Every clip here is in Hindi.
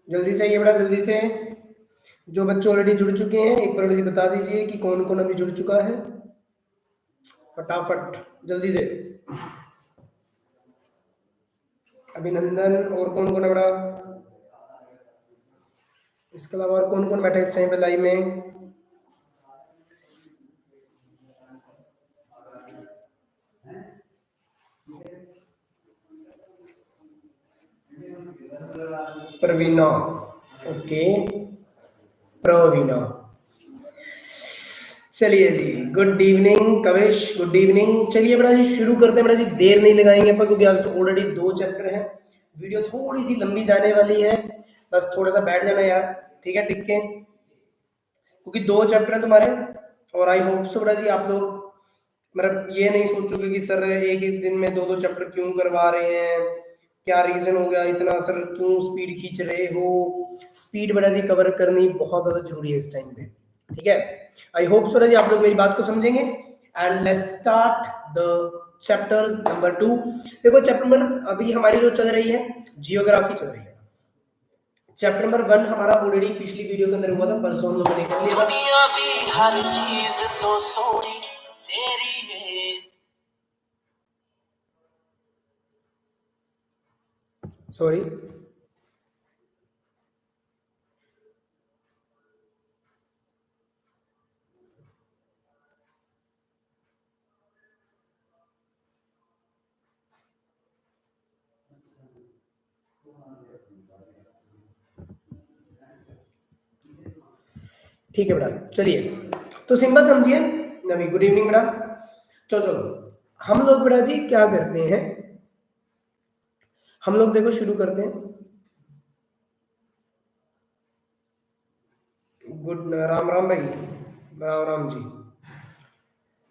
जल्दी से आइए बेटा, जल्दी से। जो बच्चे ऑलरेडी जुड़ चुके हैं एक बार मुझे बता दीजिए कि कौन कौन अभी जुड़ चुका है, फटाफट जल्दी से। अभिनंदन। और कौन कौन है बेटा? इसके अलावा और कौन कौन बैठा है इस टाइम पे लाइव में? प्रवीणा, ओके, प्रवीणा। चलिए जी, good evening Kavish, good evening. चलिए बेटा जी शुरू करते हैं बेटा जी, देर नहीं लगाएंगे अपन, क्योंकि आज ऑलरेडी 2 चैप्टर हैं, वीडियो थोड़ी सी लंबी जाने वाली है। बस थोड़ा सा बैठ जाना यार, ठीक है, टिक के, क्योंकि 2 चैप्टर हैं तुम्हारे। और आई होप सो बेटा जी आप लोग मतलब ये नहीं सोचोगे कि सर एक एक दिन में 2 चैप्टर क्यों करवा रहे हैं, क्या रीजन हो गया इतना, सर क्यों स्पीड खींच रहे हो। स्पीड बेटा जी कवर करनी बहुत ज्यादा जरूरी है इस टाइम पे, ठीक है। आई होप सो जी आप लोग मेरी बात को समझेंगे। And let's start the chapters number 2। देखो चैप्टर नंबर अभी हमारी जो चल रही है जियोग्राफी चल रही है। चैप्टर नंबर 1 हमारा ऑलरेडी पिछली वीडियो के अंदर हुआ था, परसों हम लोगों ने कर लिया था। दुनिया की हर चीज तो सोनी तेरी है। सॉरी, ठीक है बेटा। चलिए तो सिंपल समझिए। नवी गुड इवनिंग बेटा। चलो चलो हम लोग बेटा जी क्या करते हैं, हम लोग देखो शुरू करते हैं। गुड राम राम भाई, राम राम जी।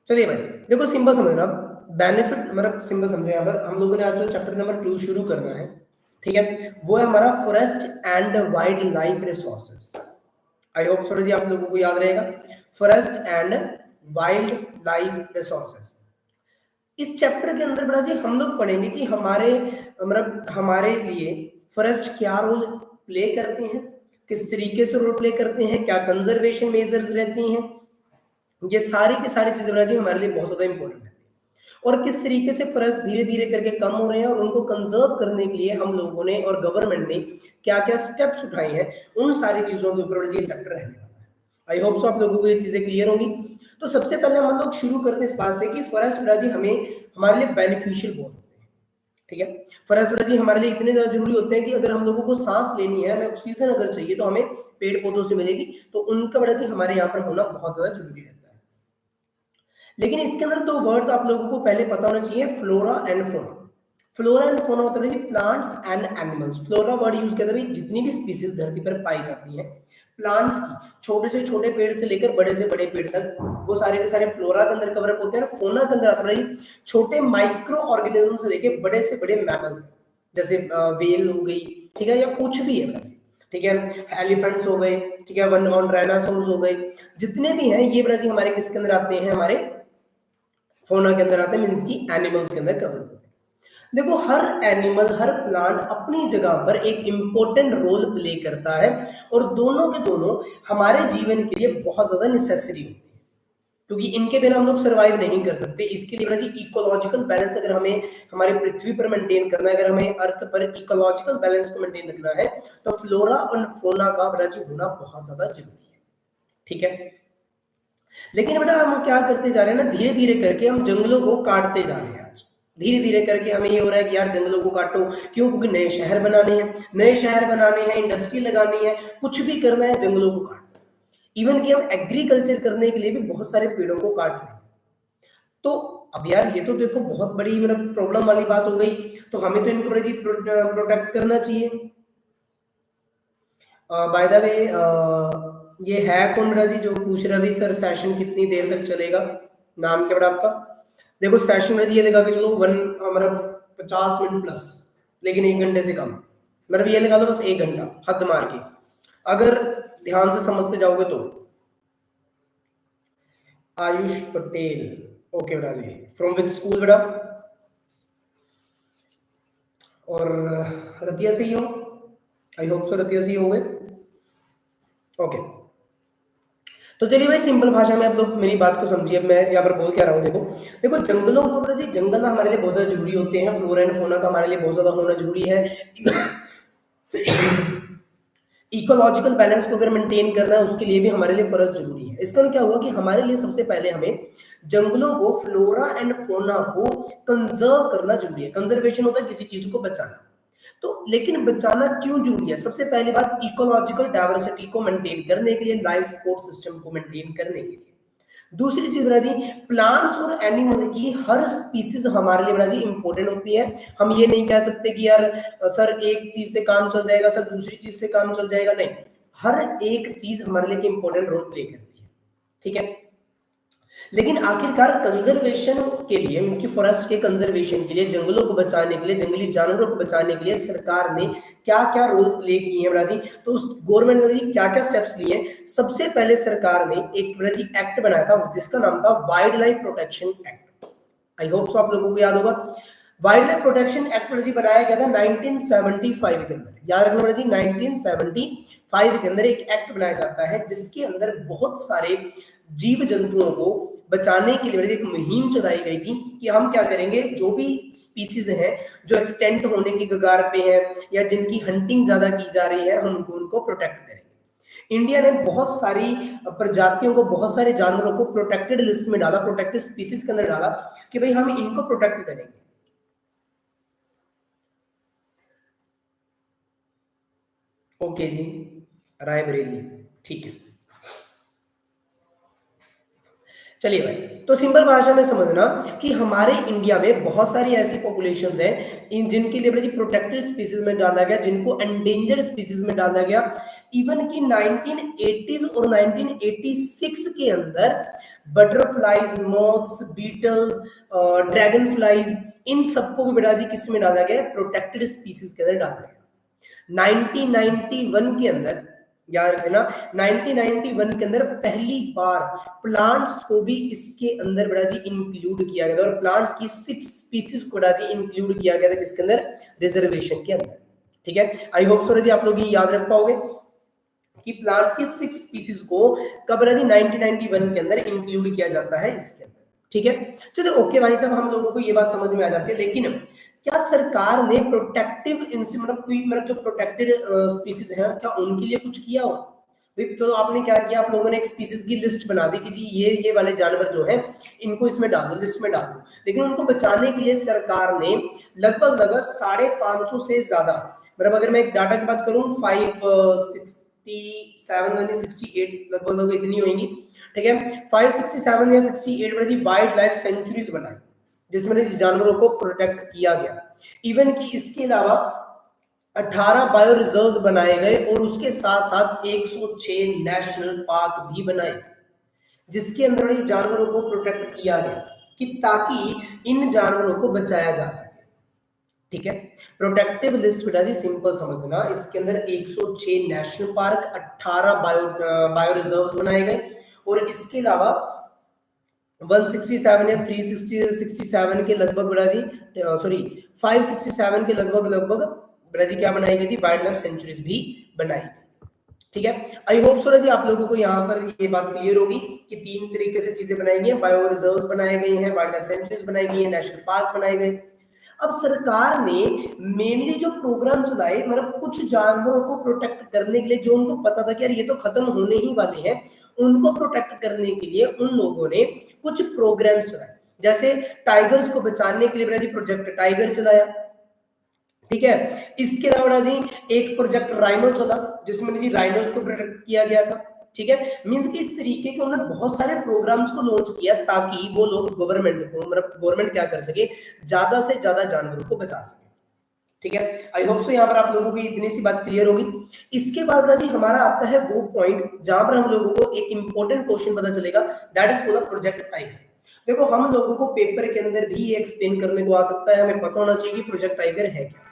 चलिए भाई देखो सिंपल समझना, बेनिफिट मतलब सिंपल समझे। यहाँ पर हम लोगों ने आज जो चैप्टर नंबर 2 शुरू करना है, ठीक है, वो है हमारा forest and wildlife resources. I hope so जी आप लोगों को याद रहेगा, forest and wildlife resources. इस चैप्टर के अंदर बड़ा जी हम लोग पढ़ेंगे कि हमारे मतलब हमारे लिए फॉरेस्ट क्या रोल प्ले करते हैं, किस तरीके से रोल प्ले करते हैं, क्या कंजर्वेशन मेजर्स रहती हैं। ये सारी की सारी चीजें बड़ा जी हमारे लिए बहुत ज्यादा इंपॉर्टेंट है। और किस तरीके से फॉरेस्ट धीरे धीरे करके कम हो रहे हैं, और उनको कंजर्व करने के लिए हम लोगों ने और गवर्नमेंट ने क्या क्या स्टेप्स उठाए हैं, उन सारी चीजों के ऊपर ये चैप्टर रहने वाला है। आई होप सो आप लोगों को ये चीजें क्लियर होंगी। तो सबसे पहले हम लोग शुरू करते हैं इस बात से कि फॉरेस्ट जी हमें हमारे लिए बेनिफिशियल बहुत होते हैं, ठीक है। फॉरेस्ट जी हमारे लिए इतने ज्यादा जरूरी होते हैं कि अगर हम लोगों को सांस लेनी है, हमें ऑक्सीजन अगर चाहिए तो हमें पेड़ पौधों से मिलेगी, तो उनका बड़ा जी हमारे यहाँ पर होना बहुत ज्यादा जरूरी रहता है। लेकिन इसके अंदर 2 वर्ड्स आप लोगों को पहले पता होना चाहिए, flora and fauna. Flora and fauna होता है plants and animals. Flora word use किया था जितनी भी स्पीसीज धरती पर पाई जाती हैं प्लांट्स की, छोटे से छोटे पेड़ से लेकर बड़े से बड़े पेड़ तक, वो सारे के सारे फ्लोरा के अंदर कवर अप होते हैं। फोना के अंदर आता है छोटे माइक्रो ऑर्गेनिज्म से लेकर बड़े से बड़े मैमल, जैसे वेल हो गई, ठीक है, या कुछ भी है, ठीक है, एलिफेंट्स हो गए, ठीक है, वन हॉर्न राइनोसोरस हो गए, जितने भी हैं ये बड़ा हमारे किसके अंदर आते हैं, हमारे फोना के अंदर आते हैं, मींस की एनिमल्स के अंदर कवर होते हैं। देखो हर एनिमल हर प्लांट अपनी जगह पर एक इंपॉर्टेंट रोल प्ले करता है, और दोनों के दोनों हमारे जीवन के लिए बहुत ज्यादा नेसेसरी होते हैं, क्योंकि इनके बिना हम लोग सरवाइव नहीं कर सकते। इसके लिए जी इकोलॉजिकल बैलेंस अगर हमें हमारी पृथ्वी पर मेंटेन करना है, अगर हमें अर्थ पर इकोलॉजिकल बैलेंस को मेंटेन रखना है, तो फ्लोरा और फोना का जी होना बहुत ज्यादा जरूरी है, ठीक है। लेकिन बेटा हम क्या करते जा रहे हैं ना, धीरे धीरे करके हम जंगलों को काटते जा रहे हैं। आज धीरे धीरे करके हमें ये हो रहा है कि यार जंगलों को काटो, क्यों? क्योंकि नए शहर बनाने हैं, नए शहर बनाने हैं, इंडस्ट्री लगानी है, कुछ भी करना है, जंगलों को काटो। इवन कि हम एग्रीकल्चर करने के लिए भी बहुत सारे पेड़ों को काट रहे हैं। तो अब यार ये तो देखो बहुत बड़ी मतलब प्रॉब्लम वाली बात हो गई, तो हमें तो इनको प्रोटेक्ट करना चाहिए। बाय द वे ये है कौन मेरा जी जो पूछ रहा अभी सर सेशन कितनी देर तक चलेगा, नाम क्या बड़ा आपका? देखो सेशन में ये लगा के चलो मतलब 50 मिनट प्लस, लेकिन 1 घंटे से कम, मतलब ये लगा दो बस 1 घंटा हद मार के, अगर ध्यान से समझते जाओगे तो। आयुष पटेल, ओके बेटा जी, फ्रॉम विच स्कूल बेटा? और रतिया से ही हो? आई होप सो रतिया सी हो गए। ओके, तो चलिए भाई सिंपल भाषा में आप लोग मेरी बात को समझिए। अब मैं यहाँ पर बोल क्या रहा हूँ, देखो देखो जंगलों को जी, जंगल हमारे लिए बहुत ज्यादा जरूरी होते हैं, फ्लोरा एंड फोना का हमारे लिए बहुत ज्यादा होना जरूरी है। इकोलॉजिकल बैलेंस को अगर मेंटेन करना है उसके लिए भी हमारे लिए फॉरेस्ट जरूरी है। इसका क्या हुआ कि हमारे लिए सबसे पहले हमें जंगलों को, फ्लोरा एंड फोना को कंजर्व करना जरूरी है। कंजर्वेशन होता है किसी चीज को बचाना। तो लेकिन बचाना क्यों जरूरी है? सबसे पहली बात, इकोलॉजिकल डाइवर्सिटी को मेंटेन करने के लिए, लाइफ सपोर्ट सिस्टम को मेंटेन करने के लिए। दूसरी चीज बड़ा जी, प्लांट्स और एनिमल की हर स्पीसीज हमारे लिए बड़ा जी इंपॉर्टेंट होती है। हम ये नहीं कह सकते कि यार सर एक चीज से काम चल जाएगा, सर दूसरी चीज से काम चल जाएगा, नहीं, हर एक चीज हमारे लिए इंपॉर्टेंट रोल प्ले करती है, ठीक है। लेकिन आखिरकार कंजर्वेशन के लिए, मींस की फॉरेस्ट के कंजर्वेशन के लिए, जंगलों को बचाने के लिए, जंगली जानवरों को बचाने के लिए सरकार ने क्या क्या रोल प्ले किए हैं बड़ा जी, तो उस गवर्नमेंट ने क्या क्या स्टेप्स लिए? सबसे पहले सरकार ने एक बड़ा जी एक्ट बनाया था जिसका नाम था वाइल्ड लाइफ प्रोटेक्शन एक्ट। आई होप सो आप लोगों को याद होगा। वाइल्ड लाइफ प्रोटेक्शन एक्ट बड़ा जी बनाया गया था 1975 के अंदर। याद रखना बड़ा जी, 1975 के अंदर एक एक्ट बनाया जाता है जिसके अंदर बहुत सारे जीव जंतुओं को बचाने के लिए एक मुहिम चलाई गई थी कि हम क्या करेंगे, जो भी स्पीसीज हैं जो एक्सटेंट होने की कगार पे हैं या जिनकी हंटिंग ज्यादा की जा रही है, हम उनको प्रोटेक्ट करेंगे। इंडिया ने बहुत सारी प्रजातियों को, बहुत सारे जानवरों को प्रोटेक्टेड लिस्ट में डाला, प्रोटेक्टेड स्पीसीज के अंदर डाला कि भाई हम इनको प्रोटेक्ट करेंगे। ओके जी, रायबरेली, ठीक है। चलिए भाई, तो सिंपल भाषा में समझना कि हमारे इंडिया में बहुत सारी ऐसी पॉपुलेशंस हैं इन जिनके लिए बड़ी प्रोटेक्टेड स्पीसीज में डाला गया, जिनको एंडेंजर्ड स्पीसीज में डाला गया। इवन कि 1980s और 1986 के अंदर butterflies, moths, beetles, dragonflies, इन सबको भी बेटा जी किस में डाला गया? प्रोटेक्टेड स्पीसीज के अंदर डाला गया। 1991 के अंदर, याद रखना, 1991 के अंदर पहली बार प्लांट्स को भी इसके अंदर बड़ा जी इंक्लूड किया गया था, और प्लांट्स की 6 स्पीसीज को बड़ा जी इंक्लूड किया गया था किसके अंदर? रिजर्वेशन के अंदर, ठीक है। आई होप सो जी आप लोग ये याद रख पाओगे कि प्लांट्स की 6 स्पीसीज को कब बड़ा जी 1991 के अंदर इंक्लूड किया जाता है इसके अंदर, ठीक है। चलिए ओके भाई साहब, हम लोगों को ये बात समझ में आ जाती है। लेकिन क्या सरकार ने प्रोटेक्टिव मतलब जो प्रोटेक्टेड स्पीसीज हैं, क्या उनके लिए कुछ किया हो? चलो आपने क्या किया, आप लोगों ने एक स्पीसीज की लिस्ट बना दी कि जी ये वाले जानवर जो है इनको इसमें डाल दो, लिस्ट में डाल दो। लेकिन उनको बचाने के लिए सरकार ने लगभग 550 से ज्यादा, मतलब अगर मैं एक डाटा की बात करूं 567 68 लगभग इतनी होंगी, ठीक है। 567 या 68 बड़ी वाइल्ड लाइफ सेंचुरीज बनाई जिसमें जानवरों को प्रोटेक्ट किया गया। इवन कि इसके अलावा 18 बायो रिजर्व्स बनाए गए और उसके साथ साथ 106 नेशनल पार्क भी बनाए जिसके अंदर जानवरों को प्रोटेक्ट किया गया कि ताकि इन जानवरों को बचाया जा सके, ठीक है। प्रोटेक्टिव लिस्ट बेटा जी सिंपल समझना, इसके अंदर 106 नेशनल पार्क, 18 बायो रिजर्व्स बनाए गए और इसके अलावा 167 या 367 के लगभग बड़ा जी, सॉरी 567 के लगभग बड़ा जी क्या बनाई गई थी? वाइल्ड लाइफ सेंचुरीज भी बनाई गई, ठीक है। आई होप सो जी आप लोगों को यहाँ पर ये बात क्लियर होगी कि 3 तरीके से चीजें बनाई गई हैं, बायो रिजर्व्स बनाए गए हैं, वाइल्ड लाइफ सेंचुरीज बनाई गई है, नेशनल पार्क बनाए गए। अब सरकार ने मेनली जो प्रोग्राम चलाए, मतलब कुछ जानवरों को प्रोटेक्ट करने के लिए, जो उनको पता था कि यार ये तो खत्म होने ही वाले हैं, उनको प्रोटेक्ट करने के लिए उन लोगों ने कुछ प्रोग्राम्स चलाए। जैसे टाइगर्स को बचाने के लिए प्रोजेक्ट टाइगर चलाया, ठीक है। इसके अलावा जी एक प्रोजेक्ट राइनो चला जिसमें जी राइनोस को प्रोटेक्ट किया गया था, ठीक है। मींस कि इस तरीके के उन्होंने बहुत सारे प्रोग्राम्स को लॉन्च किया ताकि वो लोग गवर्नमेंट को, मतलब गवर्नमेंट क्या कर सके, ज्यादा से ज्यादा जानवरों को बचा सके, ठीक है। आई होप सो यहाँ पर आप लोगों की इतनी सी बात क्लियर होगी। इसके बाद जी हमारा आता है वो पॉइंट जहां पर हम लोगों को एक इंपॉर्टेंट क्वेश्चन पता चलेगा, that is for the project tiger. देखो हम लोगों को पेपर के अंदर भी ये एक्सप्लेन करने को आ सकता है, हमें पता होना चाहिए कि प्रोजेक्ट टाइगर है क्या,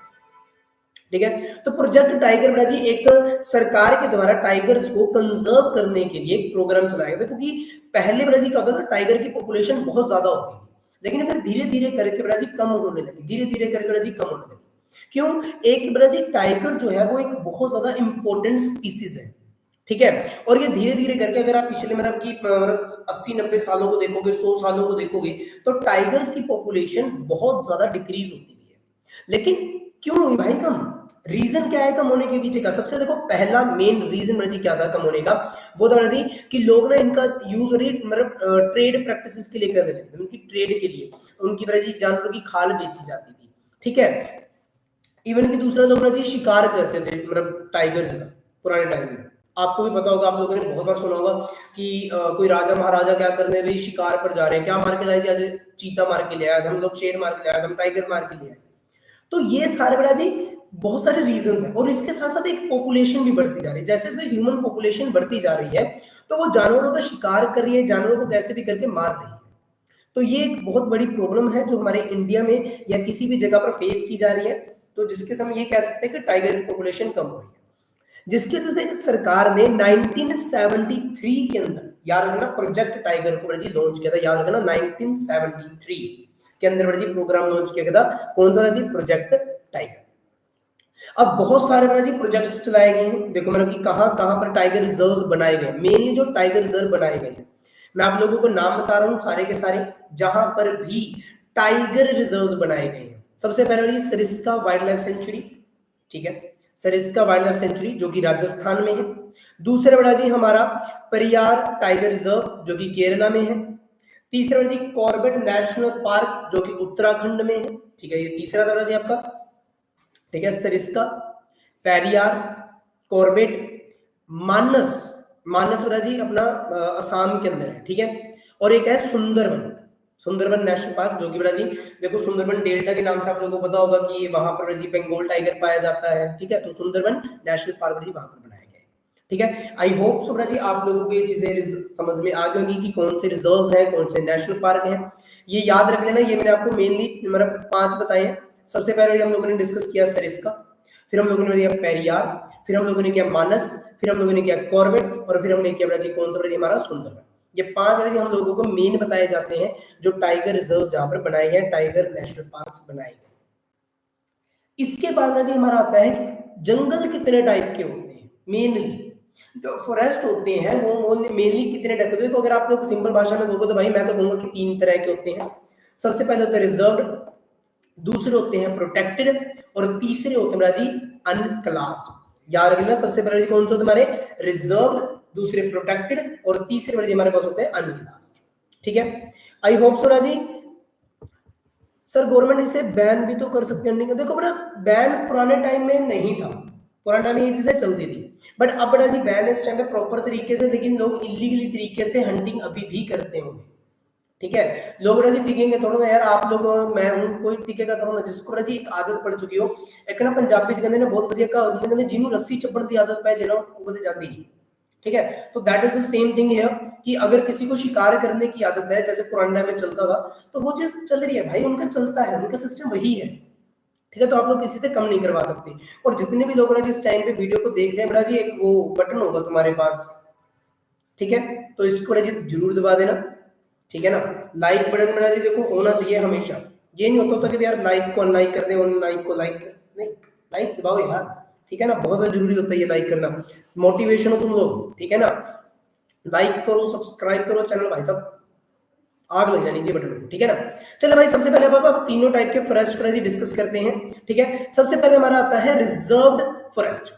ठीक है। तो प्रोजेक्ट टाइगर बेटा जी एक सरकार के द्वारा टाइगर्स को कंजर्व करने के लिए एक प्रोग्राम चलाया गया, क्योंकि पहले बेटा जी क्या होता था, टाइगर की पॉपुलेशन बहुत ज्यादा होती थी, लेकिन फिर धीरे धीरे करके बेटा जी कम होने लगी, धीरे धीरे करके बेटा जी कम होने लगी। क्यों? एक बेटा जी टाइगर जो है वो एक बहुत ज्यादा इंपॉर्टेंट स्पीसीज है, ठीक है। और ये धीरे धीरे करके अगर आप पिछले मतलब 80-90 सालों को देखोगे, 100 सालों को देखोगे, तो टाइगर्स की पॉपुलेशन बहुत ज्यादा डिक्रीज होती हुई है। लेकिन क्यों हुई भाई कम? रीजन क्या है कम होने के पीछे का? सबसे देखो पहला मेन रीजन मेरा जी क्या था कम होने का, वो था मेरा जी कि लोग ना इनका यूज मतलब ट्रेड प्रैक्टिसेस के लिए करने लगे थे, मतलब ट्रेड के लिए उनकी मेरा जी जानवरों की खाल बेची जाती थी, ठीक है। इवन कि दूसरा लोग ना जी शिकार करते थे मतलब टाइगर्स का पुराने टाइम में। आपको भी पता होगा, आप लोगों ने बहुत बार सुना होगा कि कोई राजा महाराजा क्या करने भाई शिकार पर जा रहे हैं, क्या मार के लाए जी? आज चीता मार के ले आए, आज हम लोग शेर मार के ले आए, आज हम टाइगर मार के ले आए। तो ये सारे बेटा जी बहुत सारे रीजंस हैं, और इसके साथ साथ एक पॉपुलेशन भी बढ़ती जा रही है। जैसे जैसे ह्यूमन पॉपुलेशन बढ़ती जा रही है तो वो जानवरों का शिकार कर रही है, जानवरों को कैसे भी करके मार रही है। तो ये एक बहुत बड़ी प्रॉब्लम है जो हमारे इंडिया में या किसी भी जगह पर फेस की जा रही है। तो जिसके से हम ये कह सकते हैं कि टाइगर की पॉपुलेशन कम हो रही है, जिसकी वजह से सरकार ने 1973 के अंदर, याद रखना, प्रोजेक्ट टाइगर को जी लॉन्च किया था। याद रखना 1973 के अंदर जी प्रोग्राम लॉन्च किया गया था। कौन सा जी? Project tiger. अब बहुत सारे बड़ा जी प्रोजेक्ट्स चलाए गए हैं। देखो मतलब कि कहां कहां पर टाइगर रिजर्व्स बनाए गए, मेनली जो टाइगर रिजर्व बनाए गए हैं, मैं आप लोगों को नाम बता रहा हूं सारे के सारे, जहां पर भी टाइगर रिजर्व्स बनाए गए हैं। सबसे पहले बड़ी सरिस्का वाइल्ड लाइफ सेंचुरी, ठीक है, सरिस्का वाइल्ड लाइफ सेंचुरी जो कि राजस्थान में है। दूसरा बड़ा जी हमारा परियार टाइगर रिजर्व जो कि केरला में है। तीसरा बड़ा जी कॉर्बेट नेशनल पार्क जो कि उत्तराखंड में है, ठीक है, ये तीसरा था बड़ा जी आपका, ठीक है। सरिस्का, पेरियार, कॉर्बेट, मानस, मानस वाला जी अपना असम के अंदर है, ठीक है। और एक है सुंदरबन, सुंदरबन नेशनल पार्क जो कि बड़ा जी देखो सुंदरबन डेल्टा के नाम से आप लोगों को पता होगा कि वहां पर जी बंगाल टाइगर पाया जाता है, ठीक है। तो सुंदरबन नेशनल पार्क जी वहां पर बनाया गया है, ठीक है। आई होप सो बड़ा जी आप लोगों को ये चीजें समझ में आ गई होगी कि कौन से रिजर्व्स हैं, कौन से नेशनल पार्क हैं। ये याद रख लेना, ये मैंने आपको मेनली मतलब 5 बताए हैं। सबसे पहले हम लोगों ने डिस्कस किया सरिस्का, फिर हम लोगों ने किया पेरियार, फिर हम लोगों ने किया मानस, फिर हम लोगों ने किया कॉर्बेट, और फिर हमने किया जी कौन सा बड़ा जी हमारा सुंदरबन। ये 5 बड़ा जी हम लोगों को मेन बताए जाते हैं जो टाइगर रिजर्व जहां पर बनाए गए, टाइगर नेशनल पार्क्स बनाए गए। इसके बाद बड़ा जी हमारा आता है जंगल कितने टाइप के होते हैं। मेनली जो फॉरेस्ट होते हैं वो मेनली कितने टाइप के होते हैं? तो अगर आप लोग सिंपल भाषा में कहोगे तो भाई मैं तो कहूंगा कि 3 तरह के होते हैं। सबसे पहले होता है रिजर्व्ड, दूसरे होते हैं प्रोटेक्टेड, और तीसरे होते हैं जी अनक्लास्ड। याद रखना सबसे पहले कौन से होते हमारे? रिजर्व्ड, दूसरे प्रोटेक्टेड, और तीसरे वाले हमारे पास होते हैं अनक्लास्ड, ठीक है। आई होप सो राजी। सर गवर्नमेंट इसे बैन भी तो कर सकती है। देखो बड़ा बैन पुराने टाइम में नहीं था, पुराने टाइम में ये चीजें चलती थी, बट अब बड़ा जी बैन इस टाइम पे प्रॉपर तरीके से, लेकिन लोग इलीगली तरीके से हंटिंग अभी भी करते होंगे, ठीक है। लोग जी टिकेंगे थोड़ा ना यार, आप लोग मैं हूं कोई टिकेगा थोड़ा ना, जिसको जी एक आदत पड़ चुकी हो। एक ना पंजाबी च कहंदे ने बहुत बढ़िया कहावत कहंदे जिन्हों रस्सी चपण की आदत पै जाए ना वो कदे जाती नहीं, ठीक है। तो that is the same thing है कि अगर किसी को शिकार करने की आदत है जैसे पुराने टाइम में चलता था, तो वो चीज चल रही है भाई, उनका चलता है, उनका सिस्टम वही है, ठीक है। तो आप लोग किसी से कम नहीं करवा सकते। और जितने भी लोग जिस टाइम पे वीडियो को देख रहे हैं बड़ा जी, एक वो बटन होगा तुम्हारे पास, ठीक है, तो इसको बड़ा जी जरूर दबा देना, ठीक है ना। लाइक बटन बड़ा जी देखो होना चाहिए हमेशा, ये नहीं होता कि यार लाइक को अनलाइक कर दे, अनलाइक को लाइक कर, नहीं, लाइक दबाओ यार, ठीक है ना, बहुत ज्यादा जरूरी होता है ये लाइक करना, मोटिवेशन हो तुम लोग, ठीक है ना। लाइक करो, सब्सक्राइब करो चैनल, भाई साहब आग लग जानी चाहिए बटन को, ठीक है ना। चलो भाई सबसे पहले अब तीनों टाइप के फॉरेस्ट को डिस्कस करते हैं, ठीक है। सबसे पहले हमारा आता है रिजर्व्ड फॉरेस्ट।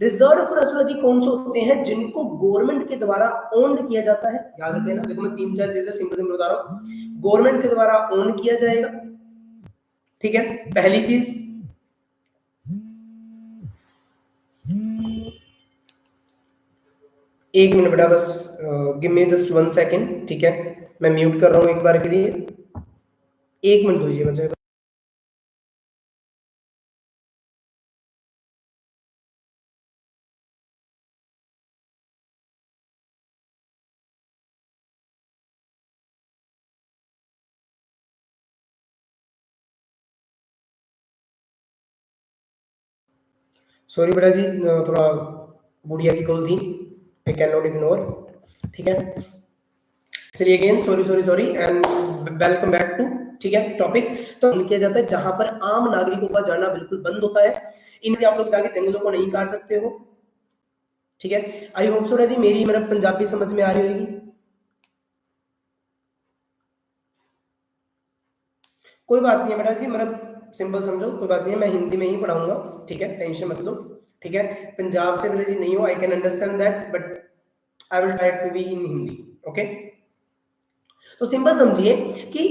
रिजर्व फॉरेस्ट जी कौन से होते हैं? जिनको गवर्नमेंट के द्वारा ओन्ड किया जाता है। याद रखते हैं ना, देखो मैं 3-4 चीजें सिंपल सिंपल बता रहा हूं। गवर्नमेंट के द्वारा ओन किया जाएगा, ठीक है, पहली चीज। एक मिनट बेटा बस, गिव मी जस्ट 1 सेकेंड, ठीक है, मैं म्यूट कर रहा हूं एक बार के लिए, 1 मिनट दीजिए मुझे। सॉरी बेटा जी, थोड़ा बुढ़िया की कॉल थी, आई कैन नॉट इग्नोर, ठीक है। चलिए again sorry sorry sorry and welcome back to ठीक है टॉपिक। तो किया जाता है जहां पर आम नागरिकों का जाना बिल्कुल बंद होता है, इनसे आप लोग जाके जंगलों को नहीं काट सकते हो। ठीक है, आई होप सो जी मेरी मतलब पंजाबी समझ में आ रही होगी। कोई बात नहीं है बेटा जी, मतलब सिंपल समझो, कोई बात नहीं है, मैं हिंदी में ही पढ़ाऊंगा, ठीक है, टेंशन मत लो। ठीक है, पंजाब से बेटा जी नहीं हो, I can understand that, but I will try to be in Hindi. Okay, तो सिंपल समझिए कि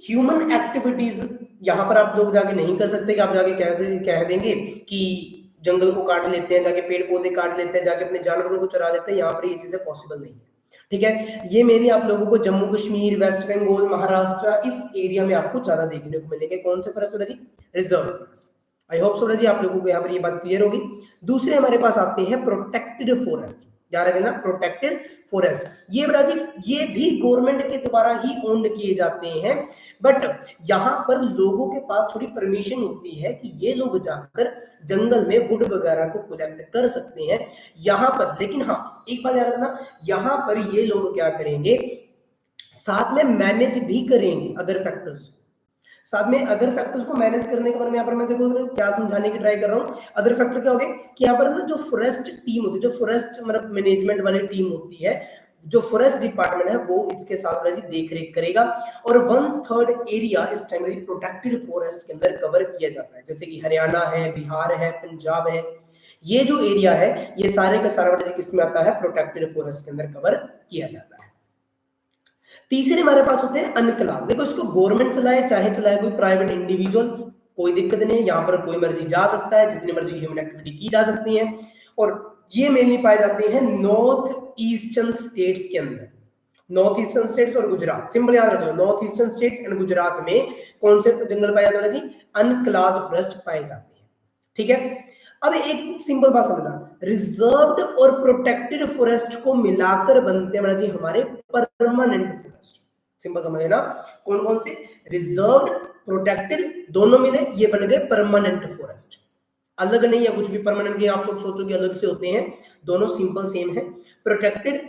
ह्यूमन एक्टिविटीज यहां पर आप लोग जाके नहीं कर सकते कि आप जाके कह देंगे कि जंगल को काट लेते हैं, जाके पेड़ पौधे काट लेते हैं, जाके अपने जानवरों को चरा लेते हैं, यहाँ पर ये चीजें पॉसिबल नहीं है। ठीक है, ये मेनली आप लोगों को जम्मू कश्मीर, वेस्ट बंगाल, महाराष्ट्र इस एरिया में आपको ज्यादा देखने को मिलेंगे। कौन से फॉरेस्ट जी? Reserve forest. I hope so जी आप लोगों को यहाँ पर ये बात क्लियर होगी। दूसरे हमारे पास आते हैं प्रोटेक्टेड फॉरेस्ट, याद रखना प्रोटेक्टेड फॉरेस्ट। ये बड़ा जी ये भी गवर्नमेंट के द्वारा ही ओन्ड किए जाते हैं, बट यहाँ पर लोगों के पास थोड़ी परमिशन होती है कि ये लोग जाकर जंगल में वुड वगैरह को कलेक्ट कर सकते हैं यहाँ पर। लेकिन हाँ एक बात याद रखना, यहाँ पर ये लोग क्या करेंगे, साथ में मैनेज भी करेंगे अदर फैक्टर्स, साथ में अदर फैक्टर्स को मैनेज करने के बारे में यहाँ पर मैं देखो क्या समझाने की ट्राई कर रहा हूँ। अदर फैक्टर क्या हो गए कि यहाँ पर ना जो फॉरेस्ट टीम होती है, जो फॉरेस्ट मतलब मैनेजमेंट वाली टीम होती है, जो फॉरेस्ट डिपार्टमेंट है वो इसके साथ देख रेख करेगा, और 1/3 एरिया इस टाइम प्रोटेक्टेड फॉरेस्ट के अंदर कवर किया जाता है। जैसे कि हरियाणा है, बिहार है, पंजाब है, ये जो एरिया है ये सारे का सारा किसमें आता है? प्रोटेक्टेड फॉरेस्ट के अंदर कवर किया जाता है। तीसरे हमारे पास होते हैं अनक्लास। देखो इसको गवर्नमेंट चलाए चाहे चलाए कोई प्राइवेट इंडिविजुअल, कोई दिक्कत नहीं है, यहाँ पर कोई मर्जी जा सकता है, जितनी मर्जी ह्यूमन एक्टिविटी की जा सकती है, और ये मेनली पाए जाते हैं नॉर्थ ईस्टर्न स्टेट्स के अंदर, नॉर्थ ईस्टर्न स्टेट्स और गुजरात। सिंपल याद रख लो, north eastern states and Gujarat में कौन से जंगल पाए जाते हैं जी? अनक्लास फॉरेस्ट पाए जाते हैं। ठीक है, अब एक सिंपल बात समझना, रिजर्व्ड और प्रोटेक्टेड फॉरेस्ट को मिलाकर बनते हैं जी हमारे परमानेंट फॉरेस्ट। सिंपल समझ ना, कौन कौन से? रिजर्व्ड, प्रोटेक्टेड दोनों मिले ये बन गए परमानेंट फॉरेस्ट। अलग नहीं है कुछ भी परमानेंट के आप लोग सोचो कि अलग से होते हैं, दोनों सिंपल सेम है। प्रोटेक्टेड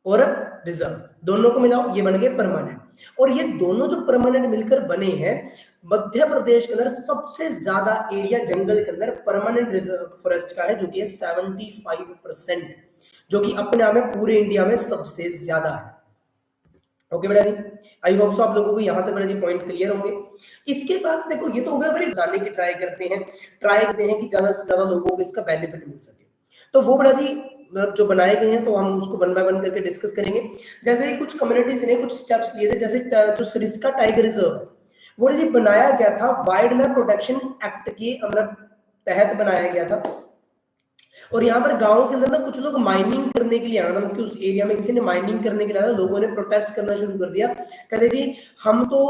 और रिजर्व दोनों को मिलाओ ये बन गए परमानेंट, और ये दोनों जो परमानेंट मिलकर बने हैं, मध्य प्रदेश के अंदर सबसे ज्यादा एरिया जंगल के अंदर परमानेंट रिजर्व फॉरेस्ट का है, जो कि 75%, जो कि अपने आप में पूरे इंडिया में सबसे ज्यादा है। ओके बेटा जी, आई होप सो आप लोगों को यहाँ तक बेटा जी पॉइंट क्लियर होंगे। इसके बाद देखो ये तो हो गया, बड़े जानने की ट्राई करते हैं कि ज्यादा से ज्यादा लोगों को इसका बेनिफिट मिल सके। तो वो बेटा जी जो बनाए गए हैं तो हम उसको वन बाय वन करके डिस्कस करेंगे। जैसे कुछ कम्युनिटीज ने कुछ स्टेप्स लिए थे, जैसे जो सरिस्का टाइगर रिजर्व है वो जी बनाया गया था वाइल्ड लाइफ प्रोटेक्शन एक्ट के तहत बनाया गया था, और यहाँ पर गांव के अंदर ना कुछ लोग माइनिंग करने के लिए आना था, मतलब उस एरिया में किसी ने माइनिंग करने के लिए आया, लोगों ने प्रोटेस्ट करना शुरू कर दिया, कहते जी हम तो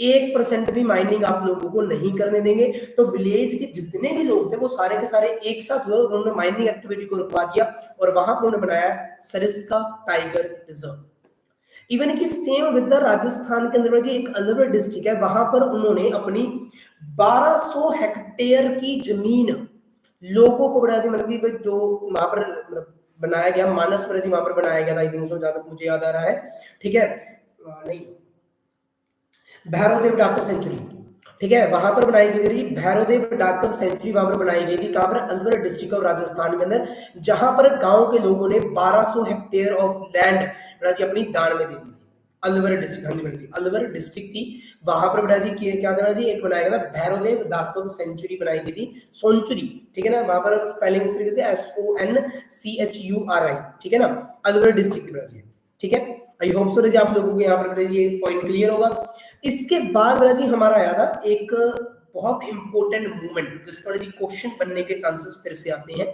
1% भी माइनिंग आप लोगों को नहीं करने देंगे। तो विलेज के जितने भी लोग थे वो सारे के सारे एक साथ हुए, उन्होंने माइनिंग एक्टिविटी को रुकवा दिया, और वहां पर उन्होंने बनाया सरिस्का टाइगर रिजर्व। इवन की सेम विद राजस्थान के अंदर एक अलवर डिस्ट्रिक्ट है, वहां पर उन्होंने अपनी 1200 हेक्टेयर की जमीन लोगों को बड़ा मतलब जो वहां पर बनाया गया, मानस जी वहां पर बनाया गया था, आई थिंक सो, जहां तक मुझे याद आ रहा है। ठीक है, नहीं भैरवदेव डाकव सेंचुरी, ठीक है, वहां पर बनाई गई थी भैरवदेव डाकव सेंचुरी, वहां पर बनाई गई थी, कहां पर? अलवर डिस्ट्रिक्ट ऑफ राजस्थान के अंदर, जहां पर गांव के लोगों ने 1200 हेक्टेयर ऑफ लैंड अपनी दान में दे दी थी। अलवर डिस्ट्रिक्ट, हाँ जी, अलवर डिस्ट्रिक्ट थी, वहां पर बेटा जी क्या था जी, एक बनाया गया था भैरवदेव डाकव सेंचुरी बनाई गई थी, सोनचुरी, ठीक है ना, वहां पर स्पेलिंग इस तरीके से SONCHURI, ठीक है ना, अलवर डिस्ट्रिक्ट बेटा जी, ठीक है। आई होप सो जी आप लोगों को यहाँ पर ये पॉइंट क्लियर होगा। इसके बाद बेटा जी हमारा आया था एक बहुत इंपॉर्टेंट मूवमेंट जिसका जी क्वेश्चन बनने के चांसेस फिर से आते हैं,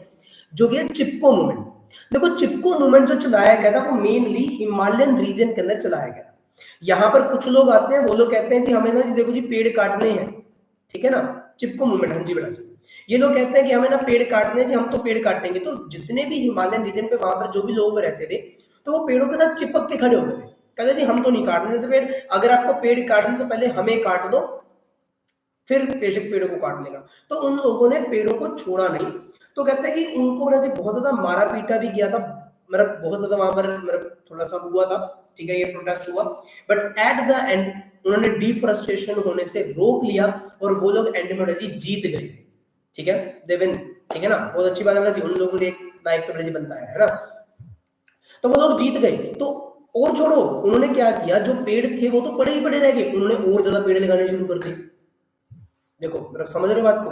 जो कि चिपको मूवमेंट। देखो चिपको मूवमेंट जो चलाया गया था वो मेनली हिमालयन रीजन के अंदर चलाया गया। यहाँ पर कुछ लोग आते हैं, वो लोग कहते हैं जी हमें ना जी देखो जी पेड़ काटने हैं, ठीक है ना, चिपको मूवमेंट, हाँ जी बेटा जी, ये लोग कहते हैं कि हमें ना पेड़ काटने हैं जी, हम तो पेड़ काटेंगे। तो जितने भी हिमालयन रीजन पे वहां पर जो भी लोग रहते थे तो वो पेड़ों के साथ चिपक के खड़े हो गए थे, कहते जी हम तो नहीं काटने देते पेड़, अगर आपको पेड़ काटने तो पहले हमें काट दो, फिर बेशक पेड़ों को काट लेगा। तो उन लोगों ने पेड़ों को छोड़ा नहीं, तो कहते हैं कि उनको बहुत ज्यादा मारा पीटा भी गया था, मतलब बहुत ज्यादा वहां पर मतलब थोड़ा सा हुआ था, ठीक है, ये प्रोटेस्ट हुआ, बट एट द एंड उन्होंने डिफोरेस्टेशन होने से रोक लिया और वो लोग एंड में जी जीत गए थे, ठीक है, दे विन, ठीक है ना, बहुत अच्छी बात है जी, उन लोगों ने एक लाइफ तो जी बनता है ना, तो वो लोग जीत गए। तो और छोड़ो, उन्होंने क्या किया, जो पेड़ थे वो तो पड़े ही पड़े रह गए, उन्होंने और ज्यादा पेड़ लगाने शुरू कर दिए। देखो मतलब समझ रहे हो बात को,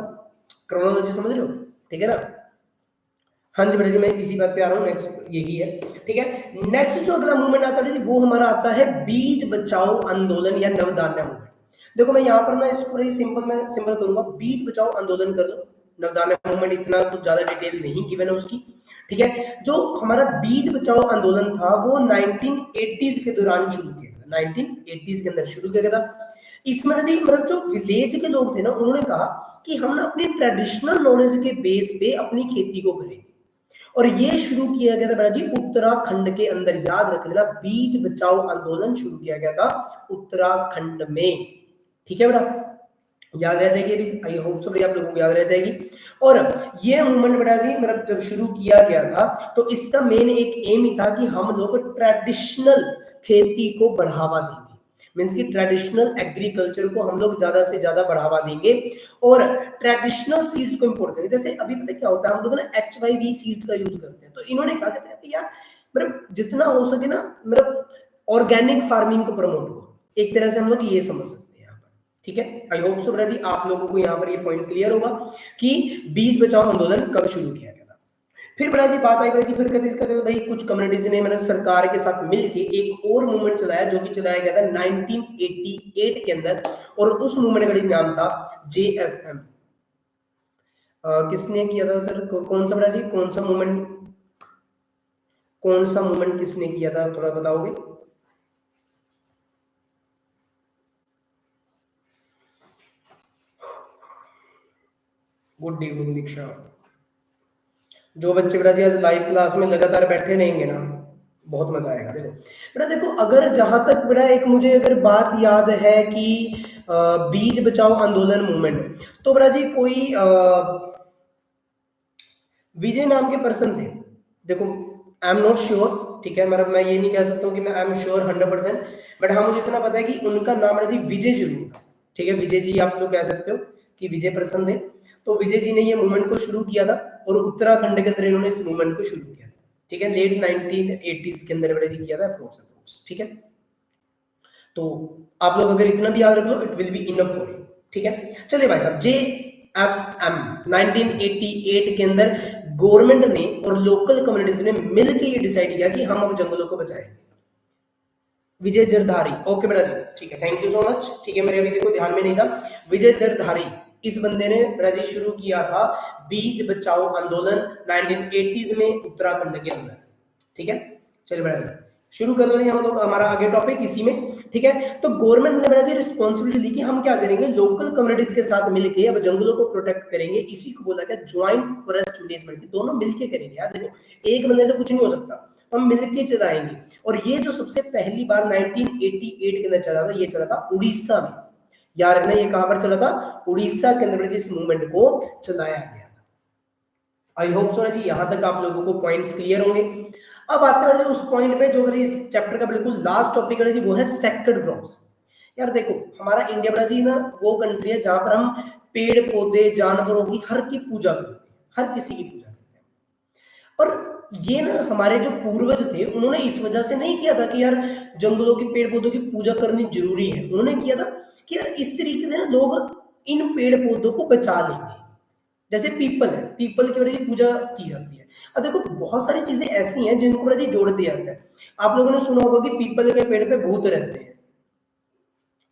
क्रोनोलॉजी समझ रहे हो, ठीक है ना। हाँ जी बेटा जी, मैं इसी बात पे आ रहा हूँ, नेक्स्ट यही है, ठीक है। नेक्स्ट जो अगला मूवमेंट आता है जी, वो हमारा आता है बीज बचाओ आंदोलन या नवधान्य मूवमेंट। देखो मैं यहाँ पर ना इसको बड़ी सिंपल मैं सिंपल करूंगा, बीज बचाओ आंदोलन कर लो, नवधान्य मूवमेंट इतना कुछ ज्यादा डिटेल नहीं गिवन है उसकी, ठीक है। जो हमारा बीज बचाओ आंदोलन था वो 1980s के दौरान शुरू किया गया, 1980s के अंदर शुरू किया गया था। इसमें ना जी मतलब जो विलेज के लोग थे ना, उन्होंने कहा कि हम ना अपनी ट्रेडिशनल नॉलेज के बेस पे अपनी खेती को करेंगे, और ये शुरू किया गया था बेटा जी उत्तराखंड के अंदर, याद रख लेना, बीज बचाओ आंदोलन शुरू किया गया था उत्तराखंड में, ठीक है बेटा, याद रह जाएगी, आई होप सो आप लोगों को याद रह जाएगी। और ये मूवमेंट बेटा जी मतलब जब शुरू किया गया था तो इसका मेन एक एम ही था कि हम लोग ट्रेडिशनल खेती को बढ़ावा देंगे, मीन्स की ट्रेडिशनल एग्रीकल्चर को हम लोग ज्यादा से ज्यादा बढ़ावा देंगे और ट्रेडिशनल सीड्स को इंपोर्ट करेंगे। जैसे अभी पता क्या होता है, हम लोग ना HYV सीड्स का यूज करते हैं, तो इन्होंने कहा कि यार मतलब जितना हो सके ना मतलब ऑर्गेनिक फार्मिंग को प्रमोट करो, एक तरह से हम लोग ये समझ सकते हैं यहाँ पर, ठीक है। आई होप सो जी आप लोगों को यहाँ पर ये पॉइंट क्लियर होगा कि बीज बचाओ आंदोलन कब शुरू किया गया था। फिर बड़ा जी बात आई बड़ा जी, फिर कहते भाई कुछ कम्युनिटीज ने मतलब सरकार के साथ मिलके एक और मूवमेंट चलाया, जो कि चलाया गया था 1988 के अंदर, और उस मूवमेंट का नाम था JFM। किसने किया था सर, कौन सा बड़ा जी, कौन सा मूवमेंट किसने किया था, थोड़ा बताओगे। गुड इवनिंग दीक्षा। जो बच्चे बेटा जी आज लाइव क्लास में लगातार बैठे रहेंगे ना, बहुत मजा आएगा। देखो बेटा, देखो अगर जहां तक बेटा एक मुझे अगर बात याद है कि बीज बचाओ आंदोलन मूवमेंट, तो बेटा जी कोई विजय नाम के पर्सन थे। देखो आई एम नॉट श्योर, ठीक है, मतलब मैं ये नहीं कह सकता हूँ कि मैं आई एम श्योर 100%, बट हाँ मुझे इतना पता है कि उनका नाम बेटा जी विजय जरूर था, ठीक है, विजय जी आप लोग कह सकते हो कि विजय पर्सन थे। तो विजय जी ने ये मूवमेंट को शुरू किया था और उत्तराखंड के अंदर इन्होंने इस मूवमेंट को शुरू किया था, ठीक है, लेट 1980s के अंदर बेटा जी किया था अप्रोक्स, ठीक है। तो आप लोग अगर इतना भी याद रख लो, it will be enough for you, ठीक है। चलिए भाई साहब, JFM 1988 के अंदर गवर्नमेंट ने और लोकल कम्युनिटीज ने मिलकर ये डिसाइड किया कि हम अब जंगलों को बचाएंगे। विजय जरधारी, ओके बेटा जी, ठीक है, थैंक यू सो मच, ठीक है, मेरे अभी देखो ध्यान में नहीं था। विजय जरधारी, इस बंदे ने बेटा जी शुरू किया था बीज बचाओ आंदोलन 1980s में उत्तराखंड के अंदर, ठीक है। चलिए बेटा जी शुरू कर रहे हैं हम लोग हमारा आगे टॉपिक इसी में, ठीक है। तो गवर्नमेंट ने बेटा जी रिस्पॉन्सिबिलिटी ली कि हम क्या करेंगे, लोकल कम्युनिटीज के साथ मिलके अब जंगलों को प्रोटेक्ट करेंगे। इसी को बोला गया ज्वाइंट फॉरेस्ट मैनेजमेंट, दोनों मिलके करेंगे। यार देखो एक बंदे से कुछ नहीं हो सकता, हम मिलके चलाएंगे। और ये जो सबसे पहली बार 1988 के अंदर चला था, ये चला था उड़ीसा में। यार रखना, ये कहां पर चला था, उड़ीसा के अंदर इस मूवमेंट को चलाया गया। आई होप सो जी यहां तक आप लोगों को पॉइंट्स क्लियर होंगे। अब आते हैं उस पॉइंट पे जो इस चैप्टर का बिल्कुल लास्ट टॉपिक है जी, वो है सेक्रेड क्रॉप्स। यार देखो हमारा इंडिया बड़ा जी ना वो कंट्री है जहां पर हम पेड़ पौधे जानवरों की हर की पूजा करते हैं, हर किसी की पूजा करते हैं। और ये ना हमारे जो पूर्वज थे उन्होंने इस वजह से नहीं किया था कि यार जंगलों के पेड़ पौधों की पूजा करनी जरूरी है, उन्होंने किया था कि यार इस तरीके से ना लोग इन पेड़ पौधों को बचा लेंगे। जैसे पीपल है, पीपल की वजह से पूजा की जाती है। अब देखो बहुत सारी चीजें ऐसी हैं जिनको वजह से जोड़ दिया जाता है। आप लोगों ने सुना होगा कि पीपल के पेड़ पे भूत रहते हैं,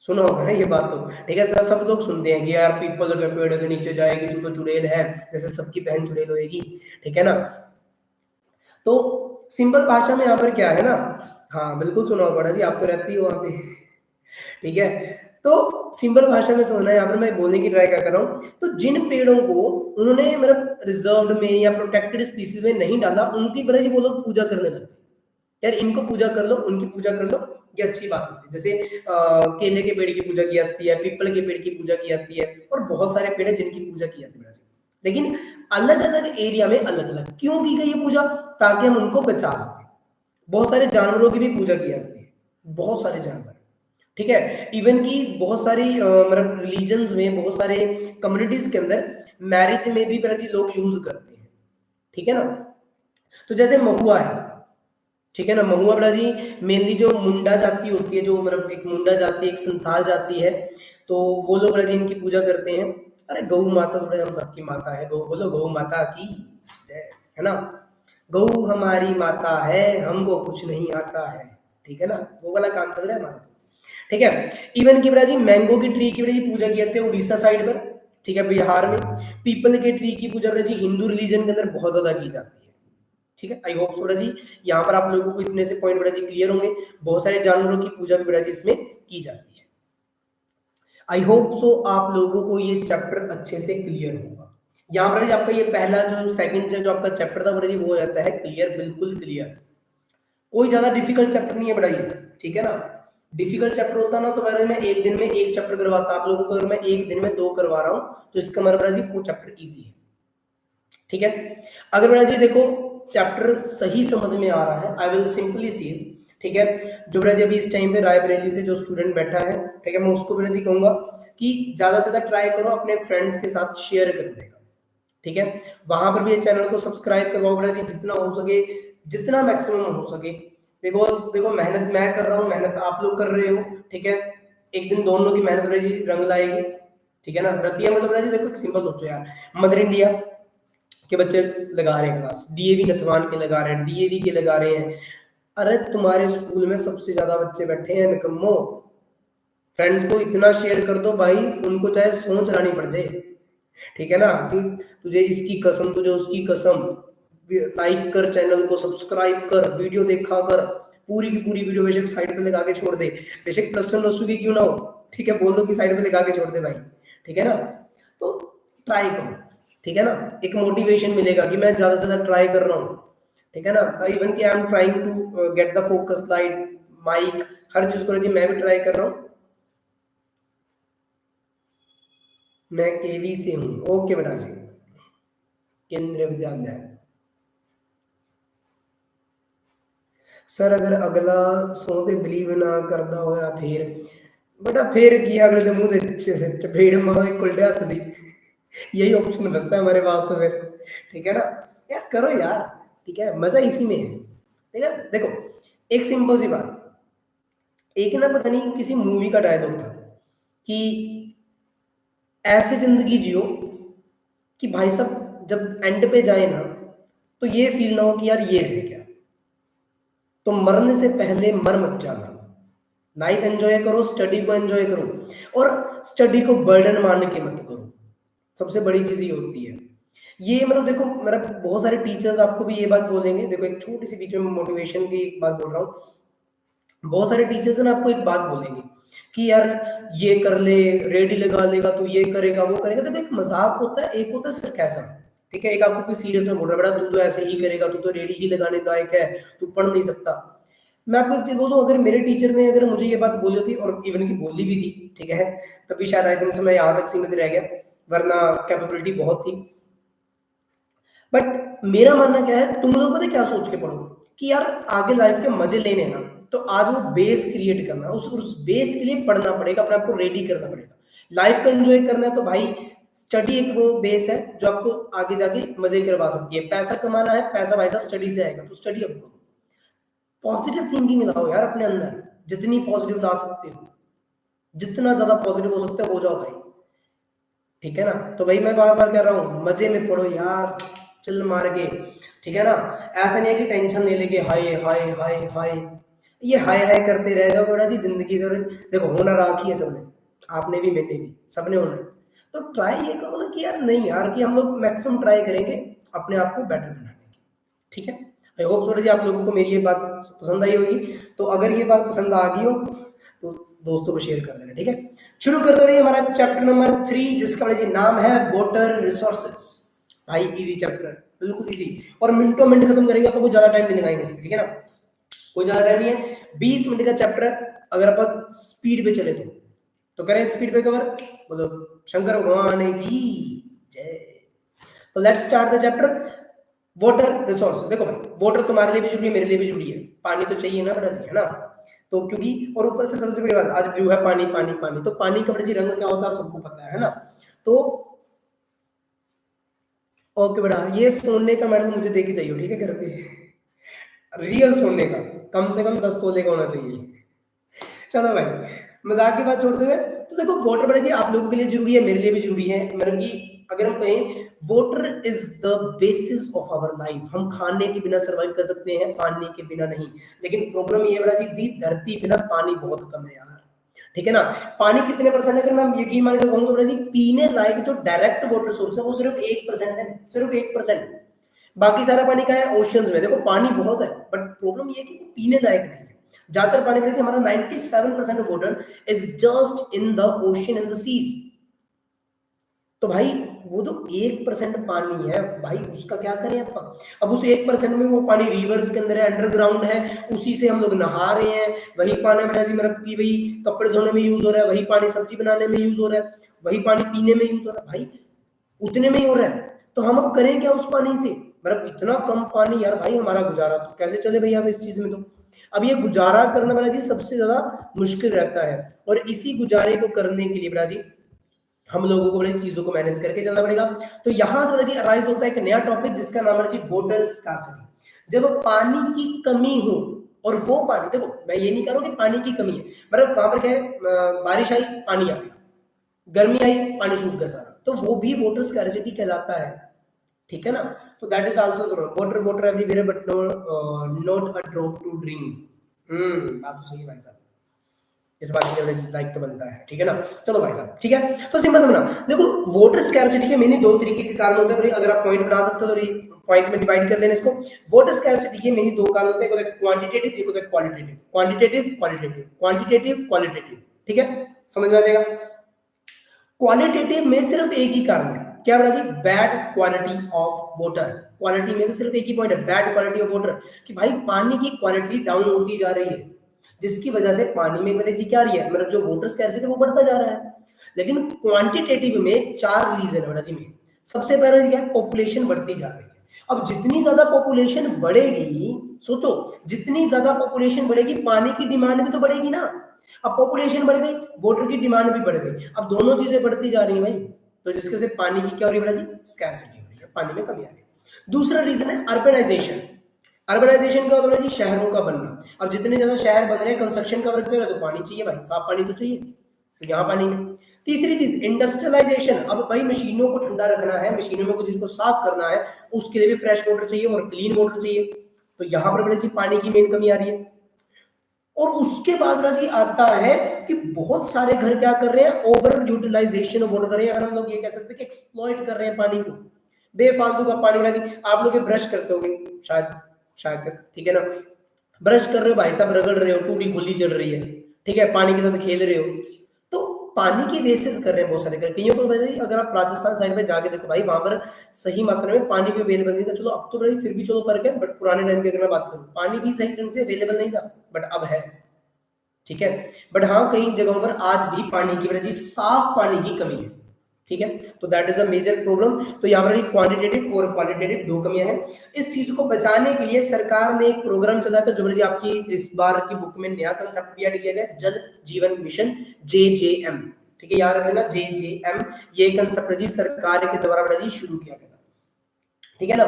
सुना होगा ना ये बात तो, ठीक है, सब लोग सुनते हैं कि यार पीपल के पेड़ के नीचे जाएगी तू तो चुड़ैल है, जैसे सबकी बहन चुड़ैल होएगी, ठीक है ना। तो सिंपल भाषा में यहाँ पर क्या है ना, हाँ बिल्कुल सुना होगा जी, आप तो रहती हो वहां पे, ठीक है। तो सिंपल भाषा में समझना है, यहाँ पर मैं बोलने की ट्राई क्या कर रहा हूँ। तो जिन पेड़ों को उन्होंने मतलब रिजर्व्ड में या प्रोटेक्टेड स्पीसीज में नहीं डाला, उनकी वजह से वो लोग पूजा करने लगते, यार इनको पूजा कर लो, उनकी पूजा कर लो, ये अच्छी बात होती है। जैसे केले के पेड़ की पूजा की जाती है, पीपल के पेड़ की पूजा की जाती है, और बहुत सारे पेड़ हैं जिनकी पूजा की जाती है। लेकिन अलग अलग एरिया में अलग अलग क्यों की गई है पूजा, ताकि हम उनको बचा सकें। बहुत सारे जानवरों की भी पूजा की जाती है, बहुत सारे जानवर, ठीक है। इवन की बहुत सारी मतलब रिलीजन्स में, बहुत सारे कम्युनिटीज के अंदर मैरिज में भी ब्रज लोग यूज करते हैं, ठीक है ना। तो जैसे महुआ है, ठीक है ना, महुआ बड़ा जी मेनली जो मुंडा जाति होती है, जो मतलब एक मुंडा जाति, एक संथाल जाति है, तो वो लोग बड़ा जी इनकी पूजा करते हैं। अरे गौ माता तो बड़ा हम सबकी माता है, गौ बोलो गौ माता की जय, है ना। गौ हमारी माता है, हमको कुछ नहीं आता है, ठीक है ना, वो वाला काम चल रहा है हमारा, ठीक है। इवन की बड़ा जी मैंगो की ट्री की बड़ा जी पूजा की जाती है उड़ीसा साइड पर, ठीक है, बिहार में। पीपल के ट्री की पूजा बड़ा जी हिंदू रिलीजन के अंदर बहुत ज्यादा की जाती है, ठीक है। आई होप सोड़ा जी यहाँ पर आप लोगों को इतने से पॉइंट बड़ा जी क्लियर होंगे। बहुत सारे जानवरों की पूजा भी बड़ा जी इसमें की जाती है। आई होप सो आप लोगों को ये चैप्टर अच्छे से क्लियर होगा। यहाँ पर आपका ये पहला जो सेकंड जो आपका चैप्टर था बड़ा जी वो हो जाता है क्लियर, बिल्कुल क्लियर। कोई ज्यादा डिफिकल्ट चैप्टर नहीं है बड़ा ये, ठीक है ना। डिफिकल्ट चैप्टर होता ना तो पहले मैं एक दिन में एक चैप्टर करवाता, आप लोगों को अगर मैं एक दिन में 2 करवा रहा हूँ तो इसका मतलब बड़ा जी वो चैप्टर इजी है, ठीक है। अगर बड़ा जी देखो चैप्टर सही समझ में आ रहा है, आई विल सिंपली सीज, ठीक है। जो बड़ा जी अभी इस टाइम पे रायबरेली से जो स्टूडेंट बैठा है, ठीक है, मैं उसको बड़ा जी कहूंगा कि ज्यादा से ज्यादा ट्राई करो अपने फ्रेंड्स के साथ शेयर करने का, ठीक है। वहां पर भी ये चैनल को सब्सक्राइब करवाओ बड़ा जी जितना हो सके, जितना मैक्सिमम हो सके। बिकॉज देखो मेहनत मैं कर रहा हूँ, मेहनत आप लोग कर रहे हो, ठीक है। एक दिन दोनों की मेहनत बड़ा जी रंग लाएगी, ठीक है ना। रतिया में तो बड़ा जी देखो एक सिंपल सोचो यार, मदर इंडिया के बच्चे लगा रहे हैं क्लास, डीएवी नथवान के लगा रहे हैं, डीएवी के लगा रहे हैं। अरे तुम्हारे स्कूल में सबसे ज्यादा बच्चे बैठे हैं निकम्मो, फ्रेंड्स को इतना शेयर कर दो भाई, उनको चाहे सोच लानी पड़ जाए, ठीक है ना, कि तुझे इसकी कसम, तुझे उसकी कसम। लाइक कर, चैनल को सब्सक्राइब कर, वीडियो देखा कर, पूरी की पूरी वीडियो बेशक साइड पे लगा के छोड़ दे, बेशक प्लस की क्यों ना हो, ठीक है, बोल दो कि साइड पे लगा के छोड़ दे भाई, ठीक है ना। तो ट्राई करो, ठीक है ना, एक मोटिवेशन मिलेगा कि मैं ज्यादा से ज्यादा ट्राई कर रहा हूँ, ठीक है ना। इवन कि I am trying to get the focus light, mic, हर चीज को जी मैं भी ट्राई कर रहा हूँ। मैं केवी से हूँ, ओके बेटा जी, केंद्रीय विद्यालय। सर अगर अगला सौ ते बिलीव ना करदा होया फिर, बेटा फिर की अगले दे मुंह ते चपेड़ मारो एक उल्टे हाथ दी, यही ऑप्शन बचता है हमारे पास तो फिर, ठीक है ना। यार करो यार, ठीक है, मजा इसी में है, ठीक है। देखो एक सिंपल सी बात, एक ना पता नहीं किसी मूवी का डायलॉग था कि ऐसे जिंदगी जियो कि भाई साहब जब एंड पे जाए ना तो ये फील ना हो कि यार ये रह गया। तो मरने से पहले मर मत जाना, लाइफ एंजॉय करो, स्टडी को एंजॉय करो, और स्टडी को बर्डन मान के मत करो। सबसे बड़ी चीज ये होती है। ये मतलब देखो मेरा बहुत सारे टीचर्स आपको भी ये बात बोलेंगे, देखो एक छोटी सी बीच में मोटिवेशन की एक बात बोल रहा हूँ। बहुत सारे टीचर्स ना आपको एक बात बोलेंगे कि यार ये कर ले, रेडी लगा लेगा तू, ये करेगा वो करेगा। देखो एक मजाक होता है, एक होता है सरकाज़म, ठीक है। एक आपको कोई सीरियस में बोल रहा है बेटा तू तो ऐसे ही करेगा, तू तो रेडी ही लगाने लायक है, तू पढ़ नहीं सकता। मैं आपको एक चीज बोलूं, अगर मेरे टीचर ने अगर मुझे ये बात बोली होती और इवन की बोली भी थी, ठीक है, तभी शायद आई थिंक मैं यहाँ तक सीमित रह गया, वरना कैपेबिलिटी बहुत थी। बट मेरा मानना क्या है, तुम लोग पता है क्या सोच के पढ़ो कि यार आगे लाइफ के मजे लेने हैं ना, तो आज वो बेस क्रिएट करना है, उस बेस के लिए पढ़ना पड़ेगा, अपने आप को रेडी करना पड़ेगा। लाइफ को एंजॉय करना है तो भाई स्टडी एक वो बेस है जो आपको आगे जाके मजे करवा सकती है। पैसा कमाना है, पैसा भाई साहब स्टडी से आएगा, तो स्टडी अब करो। पॉजिटिव थिंकिंग लाओ यार अपने अंदर, जितनी पॉजिटिव ला सकते हो, जितना ज्यादा पॉजिटिव हो सकता है हो जाओ भाई, ठीक है ना। तो भाई मैं बार बार कह रहा हूँ मजे में पढ़ो यार, चिल मार के, ठीक है ना। ऐसा नहीं है कि टेंशन ले लेके हाय हाय हाय हाय, ये हाय हाय करते रह जाओ बेटा जी, जिंदगी से देखो होना राखी है सबने, आपने भी मैंने भी, सबने होना है। तो ट्राई ये करो ना कि यार नहीं यार, कि हम लोग मैक्सिमम ट्राई करेंगे अपने आप को बेटर बनाने की, ठीक है। आई होप सो जी आप लोगों को मेरी ये बात पसंद आई होगी। तो अगर ये बात पसंद आ गई हो तो दोस्तों को शेयर कर देना, ठीक है। शुरू करते हैं हमारा चैप्टर नंबर 3, जिसका जी नाम है वाटर रिसोर्सेज। भाई इजी चैप्टर, बिल्कुल इजी, और मिनटों मिनट खत्म करेंगे, आपको कोई ज्यादा टाइम नहीं लगाएंगे इसमें, ठीक है ना। कोई ज्यादा टाइम नहीं है, 20 मिनट का चैप्टर है। अगर अपन स्पीड पे चले तो करें स्पीड पे कवर, बोलो शंकर भगवान की जय। तो let's start the chapter water resource. देखो भाई, वाटर तुम्हारे लिए भी जरूरी है, मेरे लिए भी जरूरी है, पानी तो चाहिए ना बेटा जी, है ना। तो क्योंकि और ऊपर से सबसे बड़ी बात, आज ब्लू है, पानी पानी पानी, तो पानी का बेटा जी रंग क्या होता है आप सबको पता है ना। तो ओके बेटा, ये सोने का मेडल मुझे दे के चाहिए, ठीक है, घर पे रियल सोने का, कम से कम 10 तोले का होना चाहिए। चलो भाई, मजाक की बात छोड़ते हुए, तो देखो वाटर बेटा जी आप लोगों के लिए जरूरी है, मेरे लिए भी जरूरी है, मतलब कि अगर हम कहें water is the basis of our life, हम खाने के बिना सर्वाइव कर सकते हैं, पानी के बिना नहीं। लेकिन प्रॉब्लम ये बेटा जी, दी धरती बिना पानी बहुत कम है यार, ठीक है ना। पानी कितने परसेंट है, अगर मैं यकीन मान के कहूँ तो बेटा जी पीने लायक जो डायरेक्ट वाटर सोर्स है वो सिर्फ 1% है, सिर्फ 1%। बाकी सारा पानी का है ओशियंस में, देखो पानी बहुत है बट प्रॉब्लम ये है कि वो पीने लायक नहीं है। ज्यादातर पानी में हमारा 97% of water is just in the ocean and the seas. तो भाई वो जो 1% पानी है भाई, उसका क्या करें अपन। अब उस 1% में वो पानी रिवर्स के अंदर है, अंडरग्राउंड है, उसी से हम लोग नहा रहे हैं, वही पानी बेटा जी मतलब कि वही कपड़े धोने में यूज हो रहा है, वही पानी सब्जी बनाने में यूज हो रहा है, वही पानी पीने में यूज हो रहा है, भाई उतने में ही हो रहा है। तो हम अब करें क्या उस पानी से, मतलब इतना कम पानी यार, भाई हमारा गुजारा तो कैसे चले भैया अब इस चीज में। तो अब ये गुजारा करना बेटा जी सबसे ज्यादा मुश्किल रहता है, और इसी गुजारे को करने के लिए बेटा जी हम लोगों को बड़ी चीजों को मैनेज करके चलना पड़ेगा। तो यहां से जी अराइज होता है एक नया टॉपिक जिसका नाम है जी वाटर स्कार्सिटी। जब पानी की कमी हो, और वो पानी, देखो मैं ये नहीं कह रहा हूं कि पानी की कमी है, मतलब वहां पर क्या है, बारिश आई पानी आ गया, गर्मी आई पानी सूख गया सारा, तो वो भी वाटर स्कार्सिटी कहलाता है, ठीक है ना। तो that is also water, water everywhere but not a drop to drink. बात तो सही है भाई साहब, इस बात के लिए लाइक तो बनता है, ठीक है ना। चलो भाई साहब, ठीक है, तो सिंपल समझना, देखो वाटर स्कैरसिटी के मेनली दो तरीके के कारण होते हैं, अगर आप पॉइंट बना सकते हो तो पॉइंट में डिवाइड कर देना इसको। वाटर स्कैरसिटी के मेनली दो कारण होते हैं, एक होता है क्वांटिटेटिव, एक होता है qualitative, quantitative qualitative, quantitative qualitative, ठीक है, समझ में आ जाएगा। क्वालिटेटिव में सिर्फ एक ही कारण है, क्या बड़ा जी, bad quality of water. Quality में भी सिर्फ एक ही पॉइंट है, बैड क्वालिटी ऑफ वाटर, कि भाई पानी की क्वालिटी डाउन होती जा रही है, जिसकी वजह से पानी में मेरे जी क्या रही है, मतलब जो वाटर स्कैरसिटी वो बढ़ता जा रहा है। लेकिन क्वांटिटेटिव में 4 रीजन है बड़ा जी में। सबसे पहले क्या है, पॉपुलेशन बढ़ती जा रही है। अब जितनी ज्यादा पॉपुलेशन बढ़ेगी, सोचो जितनी ज्यादा पॉपुलेशन बढ़ेगी पानी की डिमांड भी तो बढ़ेगी ना। अब पॉपुलेशन बढ़ गई, वाटर की डिमांड भी बढ़ गई, अब दोनों चीजें बढ़ती जा रही है भाई, तो जिसके से पानी की क्या हो रही है बेटा जी, स्कैरसिटी हो रही है, पानी में कमी आ रही है। दूसरा रीजन है अर्बनाइजेशन। अर्बनाइजेशन क्या होता है जी, शहरों का बनना। अब जितने ज्यादा शहर बन रहे हैं, कंस्ट्रक्शन का वर्क चल रहा है, तो पानी चाहिए भाई, साफ पानी तो चाहिए, तो यहाँ पानी में। तीसरी चीज इंडस्ट्रियलाइजेशन, अब भाई मशीनों को ठंडा रखना है, मशीनों में कुछ चीज को साफ करना है, उसके लिए भी फ्रेश वाटर चाहिए और क्लीन वाटर चाहिए, तो यहाँ पर बेटा जी पानी की मेन कमी आ रही है। और उसके बाद जी आता है कि बहुत सारे घर क्या कर रहे हैं, ओवर यूटिलाइजेशन ऑफ वाटर कर रहे हैं, अगर हम लोग ये कह सकते हैं कि एक्सप्लॉइट कर रहे हैं पानी को, बेफालतू का पानी बना दी। आप लोग ब्रश करते होगे शायद, शायद तक, ठीक है ना, ब्रश कर रहे हो भाई साहब, रगड़ रहे हो, टूटी खुली चल रही है, ठीक है, पानी के साथ खेल रहे हो, तो पानी की वेस्टेज कर रहे हैं बहुत सारे घर। कईयों को भाई अगर आप राजस्थान साइड में जाके देखो भाई, वहां पर सही मात्रा में पानी भी अवेलेबल नहीं था, चलो अब तो भाई फिर भी चलो फर्क है, बट पुराने टाइम की अगर मैं बात करूं, पानी भी सही ढंग से अवेलेबल नहीं था, बट अब है, ठीक है। बट हाँ कई जगहों पर आज भी पानी की वजह से साफ पानी की कमी है, ठीक है, तो that is a major problem. तो यहाँ पर क्वांटिटेटिव और क्वालिटेटिव दो कमियां हैं। इस चीज को बचाने के लिए सरकार ने एक प्रोग्राम चलाया था, जो आपकी इस बार की बुक में नया कंसेप्ट ऐड किया गया, जल जीवन मिशन, JJM, ठीक है, याद रखना JJM, ये कंसेप्ट जी सरकार के द्वारा बड़ा जी शुरू किया गया, ठीक है ना।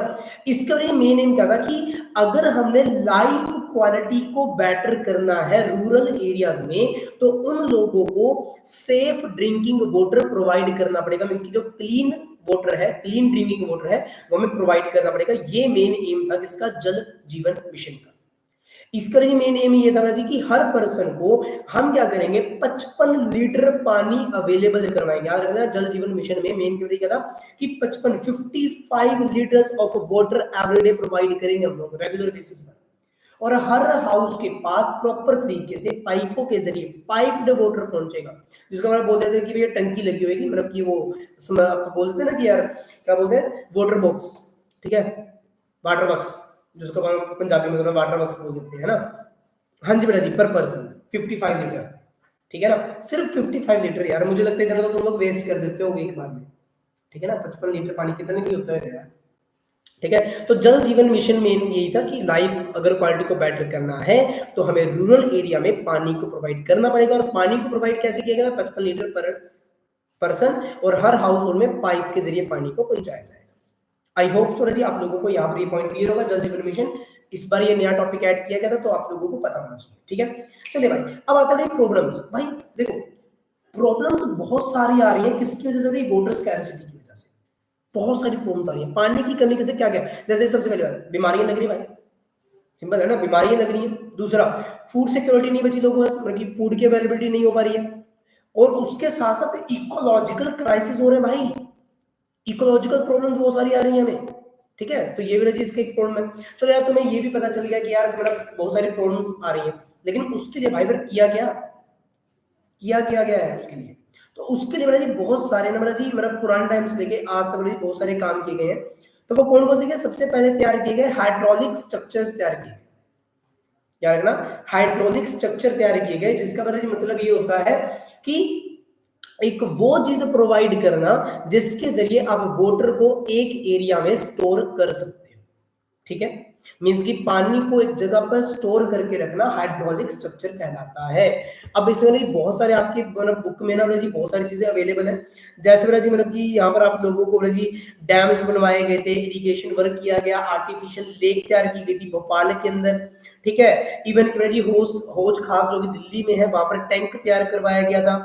इसका ये मेन एम क्या था कि अगर हमने लाइफ क्वालिटी को बेटर करना है रूरल एरियाज में, तो उन लोगों को सेफ ड्रिंकिंग वाटर प्रोवाइड करना पड़ेगा, मीन की जो क्लीन वाटर है, क्लीन ड्रिंकिंग वाटर है, वो हमें प्रोवाइड करना पड़ेगा। ये मेन एम था किसका, जल जीवन मिशन का। इसका मेन एम ये था जी कि हर पर्सन को हम क्या करेंगे, 55 लीटर पानी अवेलेबल करवाएंगे। याद रखना जल जीवन मिशन में मेन क्या था कि 55 litres of water everyday provide करेंगे हम लोग रेगुलर बेसिस पर, और हर हाउस के पास प्रॉपर तरीके से पाइपों के जरिए पाइप्ड वाटर पहुंचेगा, जिसको हम बोल देते हैं कि भैया टंकी लगी होगी, मतलब कि वो आपको बोल देते हैं ना कि यार क्या बोलते हैं, वाटर बॉक्स, ठीक है, वाटर बॉक्स, जिसको हम पंजाबी में वाटर बॉक्स बोल देते हैं ना। हाँ जी बेटा जी, पर पर्सन 55 लीटर, ठीक है ना, सिर्फ 55 लीटर यार, मुझे लगता है इधर तो तुम लोग वेस्ट कर देते हो एक बार में, ठीक है ना, 55 लीटर पानी कितने की होता है यार, ठीक है। तो जल जीवन मिशन में यही था कि लाइफ अगर क्वालिटी को बेटर करना है तो हमें रूरल एरिया में पानी को प्रोवाइड करना पड़ेगा। और पानी को प्रोवाइड कैसे किया गया, 55 लीटर पर पर्सन, और हर हाउस होल्ड में पाइप के जरिए पानी को पहुंचाया जाएगा। आई होप सो जी आप लोगों को यहाँ पर ये पॉइंट क्लियर होगा। जल जीवन मिशन इस बार ये नया टॉपिक ऐड किया गया था, तो आप लोगों को पता होना चाहिए, ठीक है। चलिए भाई, अब आते हैं प्रॉब्लम्स। भाई देखो, प्रॉब्लम्स बहुत सारी आ रही है, किसकी वजह से भाई, वाटर स्कैर्सिटी की वजह से बहुत सारी प्रॉब्लम्स आ रही है। पानी की कमी कैसे, क्या क्या, जैसे सबसे पहले बात, बीमारियां लग रही है भाई, सिंपल है ना, बीमारियां लग रही है। दूसरा, फूड सिक्योरिटी नहीं बची लोगों में, मतलब फूड की अवेलेबिलिटी नहीं हो पा रही है। और उसके साथ साथ इकोलॉजिकल क्राइसिस हो रहे हैं भाई, इकोलॉजिकल प्रॉब्लम बहुत सारी आ रही है हमें, ठीक है। तो ये भी चीज का एक प्रॉब्लम है। चलो यार, तुम्हें ये भी पता चल गया कि यार मतलब बहुत सारी प्रॉब्लम्स आ रही है, लेकिन उसके लिए भाई फिर किया गया है उसके लिए। तो उसके लिए मेरा जी बहुत सारे ना, मेरा जी मेरा पुराने टाइम से लेके आज तक मेरे बहुत सारे काम किए गए हैं। तो वो कौन कौन से, सबसे पहले तैयार किए गए हाइड्रोलिक स्ट्रक्चर्स तैयार किए, क्या रखना, हाइड्रोलिक स्ट्रक्चर तैयार किए गए, जिसका मतलब ये होता है कि एक वो चीज प्रोवाइड करना जिसके जरिए आप वाटर को एक एरिया में स्टोर कर सकते हो, ठीक है। मींस कि पानी को एक जगह पर स्टोर करके रखना हाइड्रोलिक स्ट्रक्चर कहलाता है। अब इसमें नहीं बहुत सारे आपके मतलब बुक में ना जी बहुत सारी चीजें अवेलेबल है। जैसे मेरा जी मतलब कि यहाँ पर आप लोगों को जी डैम्स बनवाए गए थे, इरिगेशन वर्क किया गया, आर्टिफिशियल लेक तैयार की गई थी भोपाल के अंदर, ठीक है। इवन कि जी हौज खास जो कि दिल्ली में है, वहां पर टैंक तैयार करवाया गया था,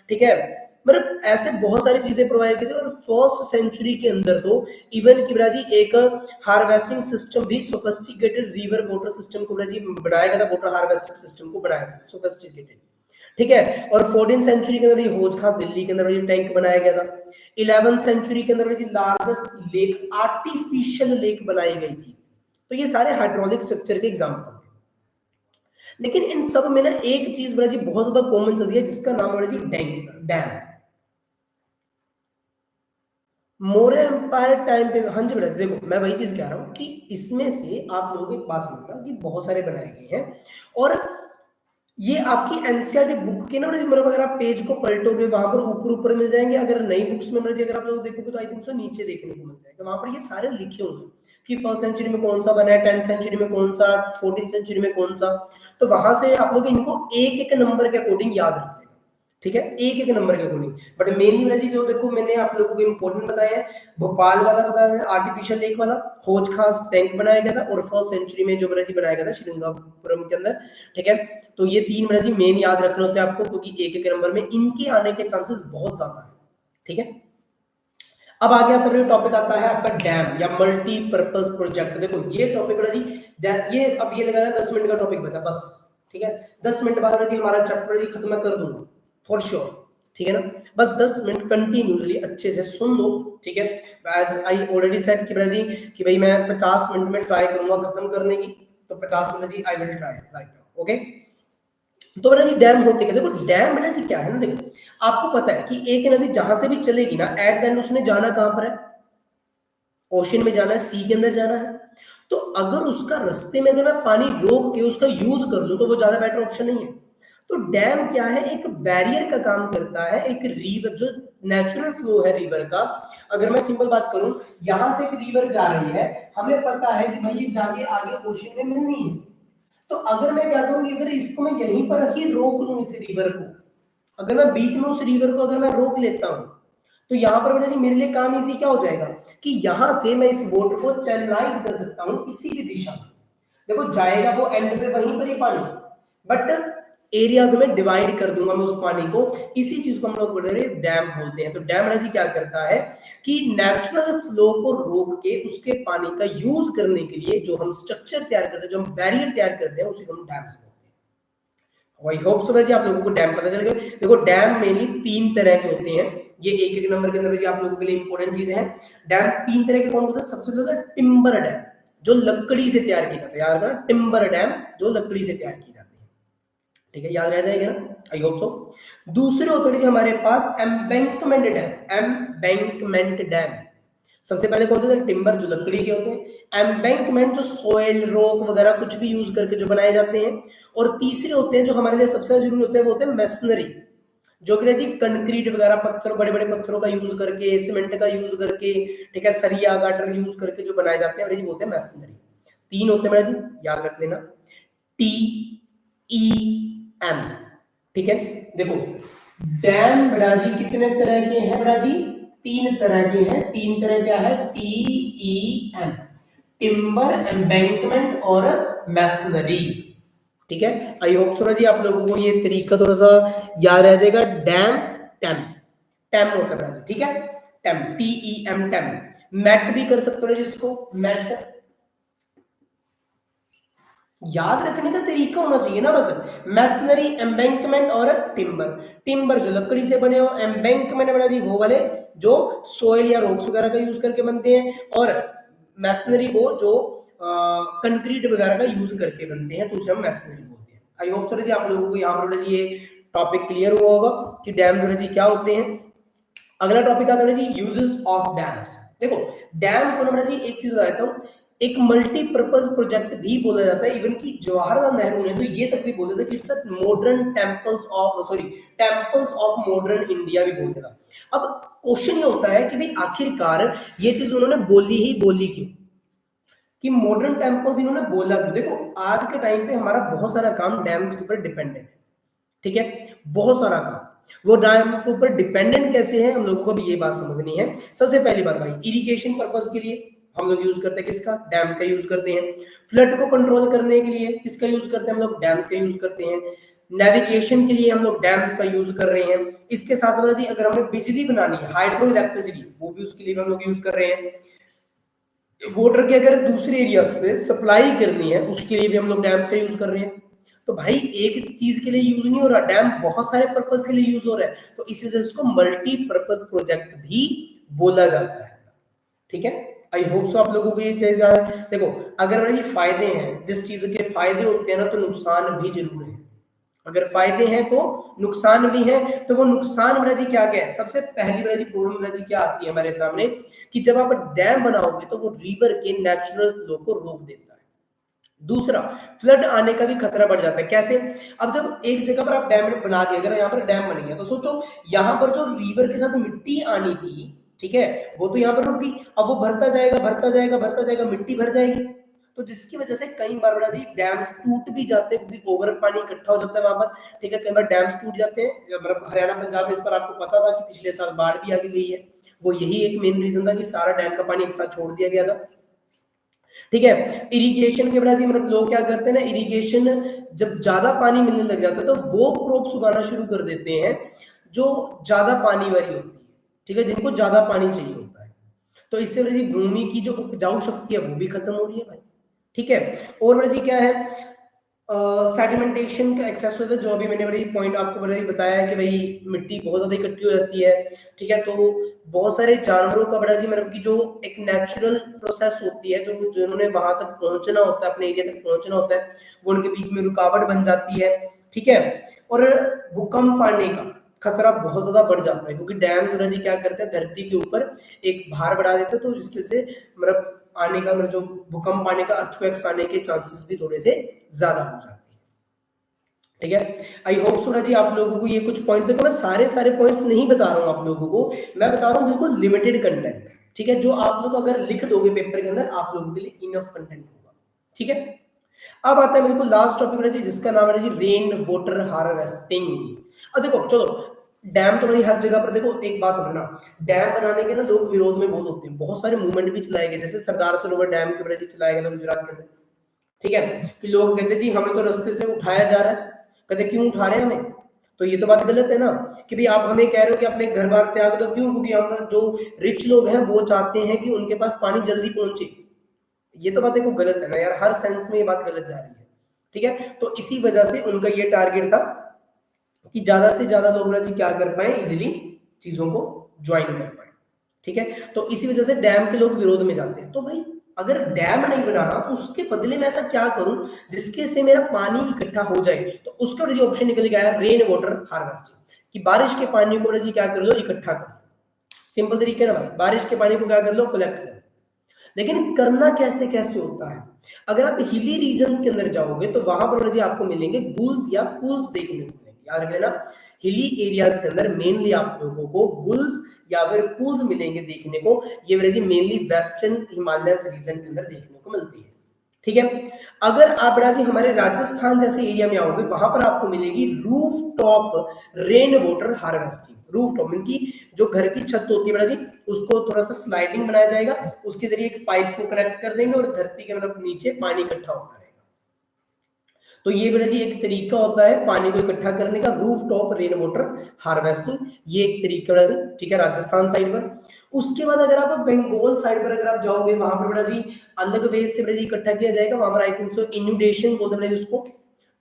ठीक है। मतलब ऐसे बहुत सारी चीजें प्रोवाइड की थी। और फर्स्ट सेंचुरी के अंदर तो इवन की जी एक हार्वेस्टिंग सिस्टम भी, सोफिस्टिकेटेड रिवर वाटर सिस्टम को जी बनाया गया था, वाटर हार्वेस्टिंग सिस्टम को बनाया गया सोफिस्टिकेटेड, ठीक है। और 14th सेंचुरी के अंदर हौज खास दिल्ली के अंदर ये टैंक बनाया गया था। 11th सेंचुरी के अंदर लार्जेस्ट लेक, आर्टिफिशियल लेक बनाई गई थी। तो ये सारे हाइड्रोलिक स्ट्रक्चर के एग्जाम्पल। लेकिन इन सब में ना एक चीज बड़ा जी बहुत ज्यादा कॉमन चल रही है, जिसका नाम है जी डैम। मौर्य एम्पायर टाइम पे, हाँ जी बेटा देखो मैं वही चीज कह रहा हूं कि इसमें से आप लोग एक बात समझना कि बहुत सारे बनाए गए हैं। और ये आपकी एनसीईआरटी बुक के ना मतलब अगर आप पेज को पलटोगे वहां पर ऊपर मिल जाएंगे। अगर नई बुक्स में मतलब अगर आप लोग देखोगे तो आई थिंक सो नीचे देखने को मिल जाएगा, वहां पर ये सारे लिखे हुए हैं कि फर्स्ट सेंचुरी में कौन सा बना है, 10th सेंचुरी में कौन सा, 14th सेंचुरी में कौन सा। तो वहां से आप लोग इनको एक एक नंबर के अकॉर्डिंग याद रखना, ठीक है, एक एक नंबर के अकॉर्डिंग। बट मेनली मेरा जो देखो मैंने आप लोगों को इंपॉर्टेंट बताया है, भोपाल वाला बताया है, आर्टिफिशियल लेक वाला, हौज खास टैंक बनाया गया था, और फर्स्ट सेंचुरी में जो मेरा जी बनाया गया था श्रीरंगापुरम के अंदर, ठीक है। तो ये तीन मेरा जी मेन याद रखने होते हैं आपको, क्योंकि एक एक नंबर में इनके आने के चांसेस बहुत ज्यादा है, ठीक है। अब आगे आता है टॉपिक आता है आपका डैम या मल्टीपर्पज प्रोजेक्ट। देखो ये टॉपिक मेरा जी ये अब ये लगा रहा है 10 मिनट का टॉपिक बचा बस, ठीक है। 10 मिनट बाद जी हमारा चैप्टर जी खत्म कर दूंगा फॉर श्योर, ठीक है ना। बस 10 मिनट कंटिन्यूअसली अच्छे से सुन लो, ठीक है। एज आई ऑलरेडी सेड कि जी कि भाई मैं 50 मिनट में ट्राई करूंगा खत्म करने की, तो 50 मिनट जी I will try right now, okay. तो बेटा जी डैम होते क्या, देखो डैम बेटा जी क्या है ना, देखो आपको पता है कि एक नदी जहां से भी चलेगी ना एट द एंड उसने जाना कहां पर है, ओशन में जाना है, सी के अंदर जाना है। तो अगर उसका रास्ते में अगर मैं पानी रोक के उसका यूज कर लूं तो वो ज्यादा बेटर ऑप्शन नहीं है। तो डैम क्या है, एक बैरियर का काम करता है, एक रिवर जो नेचुरल फ्लो है रिवर का। अगर मैं सिंपल बात करूं, यहां से एक रिवर जा रही है, हमें पता है कि भाई ये जाके आगे ओशन में मिलनी है। तो अगर मैं क्या करूं, अगर इसको मैं यहीं पर ही रोक लूं इस रिवर को, अगर मैं बीच में उस रिवर को अगर मैं रोक लेता हूं, तो यहां पर बेटा जी मेरे लिए काम इजी क्या हो जाएगा कि यहां से मैं इस वाटर को चैनलाइज कर सकता हूं किसी भी दिशा में। देखो जाएगा वो एंड पे वहीं पर ही पानी, बट एरियाज में डिवाइड कर दूंगा मैं उस पानी को। इसी चीज को हम लोग डैम बोलते हैं। तो डैम जी क्या करता है कि नेचुरल फ्लो को रोक के उसके पानी का यूज करने के लिए जो हम स्ट्रक्चर तैयार करते हैं, जो हम बैरियर तैयार करते हैं, उसे हम डैम्स बोलते हैं। आई होप सो जी आप लोगों को डैम पता चल गया। देखो डैम मेनली तीन तरह के होते हैं, ये एक एक नंबर के अंदर जी आप लोगों के लिए इंपॉर्टेंट चीजें हैं। डैम तीन तरह के कौन होते हैं, सबसे ज्यादा टिम्बर डैम जो लकड़ी से तैयार किया जाता है, याद रखना टिम्बर डैम जो लकड़ी से तैयार की जाती है, ठीक है, याद रह जाएगा ना, आई होप सो। दूसरे होते हैं हमारे पास एम्बैंकमेंट डैम, एम्बैंकमेंट डैम। सबसे पहले कौन से टिम्बर जो लकड़ी के होते हैं, एम्बैंकमेंट जो सोयल रॉक वगैरह कुछ भी यूज करके जो बनाए जाते हैं। और तीसरे होते हैं जो हमारे लिए सबसे जरूरी होते हैं, वो होते हैं मेसनरी। जो कि जी कंक्रीट वगैरह पत्थर, बड़े बड़े पत्थरों का यूज करके, सीमेंट का यूज करके, ठीक है, सरिया गाटर यूज करके जो बनाए जाते हैं बड़े जी वो होते हैं मैसनरी। तीन होते हैं बड़ा जी, याद रख लेना, टी ई एम, ठीक है। देखो डैम बड़ा जी कितने तरह के हैं बड़ा जी, तीन तरह के हैं। तीन तरह क्या है, T E M, timber, embankment और मैसनरी, ठीक है। आई होप सो जी आप लोगों को ये तरीका थोड़ा सा याद रह जाएगा। डैम, टेम, टेम होता है बड़ा जी, ठीक है, टेम, टी ई एम, टेम। मैट भी कर सकते हो जिसको मैट, याद रखने का तरीका होना चाहिए ना बस। मैसनरी, एम्बैंकमेंट और टिम्बर। टिम्बर जो लकड़ी से बने हो, एम्बैंकमेंट बड़ा जी वो वाले जो सोयल या रॉक्स वगैरह का यूज करके बनते हैं, और मैसनरी वो जो कंक्रीट वगैरह का यूज करके बनते हैं, तो उसे हम मैसनरी बोलते हैं। आई होप सर जी आप लोगों को यहाँ पर जी ये टॉपिक क्लियर हुआ होगा कि डैम जो जी क्या होते हैं। अगला टॉपिक आता है जी यूजेस ऑफ डैम्स। देखो डैम को ना जी एक चीज बताता हूँ, एक मल्टीपर्पज प्रोजेक्ट भी बोला जाता है। इवन कि जवाहरलाल नेहरू ने तो ये तक भी बोला था कि it's a modern temples of, sorry, temples of modern India भी बोलते था। अब क्वेश्चन ये होता है कि भाई आखिरकार ये चीज उन्होंने बोली ही बोली क्यों, कि मॉडर्न टेम्पल्स इन्होंने बोला क्यों। देखो आज के टाइम पे हमारा बहुत सारा काम डैम्स के ऊपर डिपेंडेंट है, ठीक है, बहुत सारा काम। वो डैम के ऊपर डिपेंडेंट कैसे है हम लोगों को भी ये बात समझनी है। सबसे पहली बात भाई, इरिगेशन पर्पस के लिए हम लोग यूज करते हैं किसका, डैम्स का यूज करते हैं। फ्लड को कंट्रोल करने के लिए किसका यूज करते हैं हम लोग, डैम्स का यूज करते हैं। नेविगेशन के लिए हम लोग डैम्स का यूज कर रहे हैं। इसके साथ साथ जी अगर हमें बिजली बनानी है, हाइड्रो इलेक्ट्रिसिटी, वो भी उसके लिए हम लोग यूज कर रहे हैं। वाटर की अगर दूसरे एरिया पे सप्लाई करनी है उसके लिए भी हम लोग डैम्स का यूज कर रहे हैं। तो भाई एक चीज के लिए यूज नहीं हो रहा, डैम बहुत सारे पर्पस के लिए यूज हो रहा है, तो इस वजह से इसको मल्टीपर्पज प्रोजेक्ट भी बोला जाता है, ठीक है। आई होप सो आप लोगों को ये चीज देखो अगर ये फायदे हैं, जिस चीज के फायदे होते हैं ना तो नुकसान भी जरूर है। अगर फायदे हैं तो नुकसान भी है, तो वो नुकसान बड़ा जी क्या क्या है। सबसे पहली बड़ा जी प्रॉब्लम बड़ा जी क्या आती है हमारे सामने, कि जब आप डैम बनाओगे तो वो रिवर के नेचुरल फ्लो को रोक देता है। दूसरा, फ्लड आने का भी खतरा बढ़ जाता है। कैसे, अब जब एक जगह पर आप डैम बना दिया, अगर यहाँ पर डैम बन गया तो सोचो यहाँ पर जो रिवर के साथ मिट्टी आनी थी, ठीक है, वो तो यहाँ पर रुक गई। अब वो भरता जाएगा भरता जाएगा भरता जाएगा, मिट्टी भर जाएगी, तो जिसकी वजह से कई बार बड़ा जी डैम्स टूट भी जाते हैं, क्योंकि ओवर पानी इकट्ठा हो जाता है वहां पर, ठीक है। कई बार डैम्स टूट जाते हैं, मतलब हरियाणा पंजाब में इस पर आपको पता था कि पिछले साल बाढ़ भी आगे गई है। वो यही एक मेन रीजन था कि सारा डैम का पानी एक साथ छोड़ दिया गया था, ठीक है। इरिगेशन के बड़ा जी मतलब लोग क्या करते हैं ना, इरिगेशन जब ज्यादा पानी मिलने लग जाता है तो वो क्रॉप्स उगाना शुरू कर देते हैं जो ज्यादा पानी वाली होती है, ठीक है, जिनको ज्यादा पानी चाहिए होता है। तो इससे बड़ी भूमि की जो उपजाऊ शक्ति है वो भी खत्म हो रही है भाई, ठीक है। और बड़ा जी क्या है, सेडिमेंटेशन का एक्सेस होता है, जो अभी मैंने बड़ी पॉइंट आपको बड़ा बताया है कि भाई मिट्टी बहुत ज्यादा इकट्ठी हो जाती है, ठीक है। तो बहुत सारे जानवरों का बड़ा जी मतलब की जो एक नेचुरल प्रोसेस होती है, जो जिन्होंने वहां तक पहुंचना होता है, अपने एरिया तक पहुंचना होता है, वो उनके बीच में रुकावट बन जाती है, ठीक है। और भूकंप आने का खतरा बहुत ज्यादा बढ़ जाता है, क्योंकि डैम जो है जी क्या करते हैं, धरती के ऊपर एक भार बढ़ा देते हैं, तो इसकी वजह से मतलब आने का मतलब जो भूकंप आने का, अर्थक्वेक्स आने के चांसेस भी थोड़े से ज्यादा हो जाते हैं, ठीक है। आई होप सो जी आप लोगों को ये कुछ पॉइंट, देखो मैं सारे सारे पॉइंट्स नहीं बता रहा हूं आप लोगों को, मैं बता रहा हूं बिल्कुल लिमिटेड कंटेंट, ठीक है, जो आप लोग अगर लिख दोगे पेपर के अंदर आप लोगों के लिए इनफ कंटेंट होगा, ठीक है। अब आता है बिल्कुल लास्ट टॉपिक जी, जिसका नाम है जी रेन वाटर हार्वेस्टिंग। अब देखो चलो, डैम तो भाई हर जगह पर, देखो एक बात समझना, डैम बनाने के ना लोग विरोध में बहुत होते हैं, बहुत सारे मूवमेंट भी चलाए गए, जैसे सरदार सरोवर डैम के ऊपर चलाया गया था गुजरात के अंदर, ठीक है, कि लोग कहते जी हमें तो रास्ते से उठाया जा रहा है, कहते क्यों उठा रहे हैं हमें, तो ये तो बात गलत है ना, कि भाई आप हमें कह रहे हो कि अपने घर बार त्याग दो, क्यों, क्योंकि हम जो रिच लोग हैं वो चाहते हैं कि उनके पास पानी जल्दी पहुंचे। ये तो बात देखो गलत है ना यार, हर सेंस में ये बात गलत जा रही है, ठीक है। तो इसी वजह से उनका ये टारगेट था कि ज्यादा से ज्यादा लोग जी क्या कर पाए, इजीली चीजों को ज्वाइन कर पाए, ठीक है। तो इसी वजह से डैम के लोग विरोध में जाते हैं। तो भाई अगर डैम नहीं बनाना तो उसके बदले में ऐसा क्या करूं जिसके से मेरा पानी इकट्ठा हो जाए, तो उसका जो ऑप्शन निकल गया है रेन वाटर हार्वेस्टिंग, कि बारिश के पानी को जी क्या कर लो, इकट्ठा कर लो। सिंपल तरीके ना भाई, बारिश के पानी को क्या कर लो, कलेक्ट कर लो। लेकिन करना कैसे कैसे होता है, अगर आप हिली रीजन्स के अंदर जाओगे तो वहां पर जी आपको मिलेंगे गूल्स या पूल्स देखने को मिलेंगे, याद रख लेना, हिली एरियाज के अंदर मेनली आप लोगों को गुल्स या फिर कूल्स मिलेंगे देखने को। ये बेटा जी मेनली वेस्टर्न हिमालयस रीजन के अंदर देखने को मिलती है। ठीक है, अगर आप बेटा जी हमारे राजस्थान जैसे एरिया में आओगे, वहां पर आपको मिलेगी roof top rain water harvesting. Roof top mean की जो घर की छत होती है बेटा जी, उसको थोड़ा सा स्लाइडिंग बनाया जाएगा, उसके जरिए एक पाइप को कनेक्ट कर देंगे और धरती के मतलब नीचे पानी इकट्ठा होता रहेगा। तो ये बेटा जी एक तरीका होता है पानी को इकट्ठा करने का, roof top rain water harvesting, ये एक तरीका बेटा जी। ठीक है, राजस्थान साइड पर। उसके बाद अगर आप बंगाल साइड पर अगर आप जाओगे, वहां पर बेटा जी अलग वे से बेटा जी इकट्ठा किया जाएगा। वहां पर आई थिंक सो इनुडेशन बोलते हैं उसको।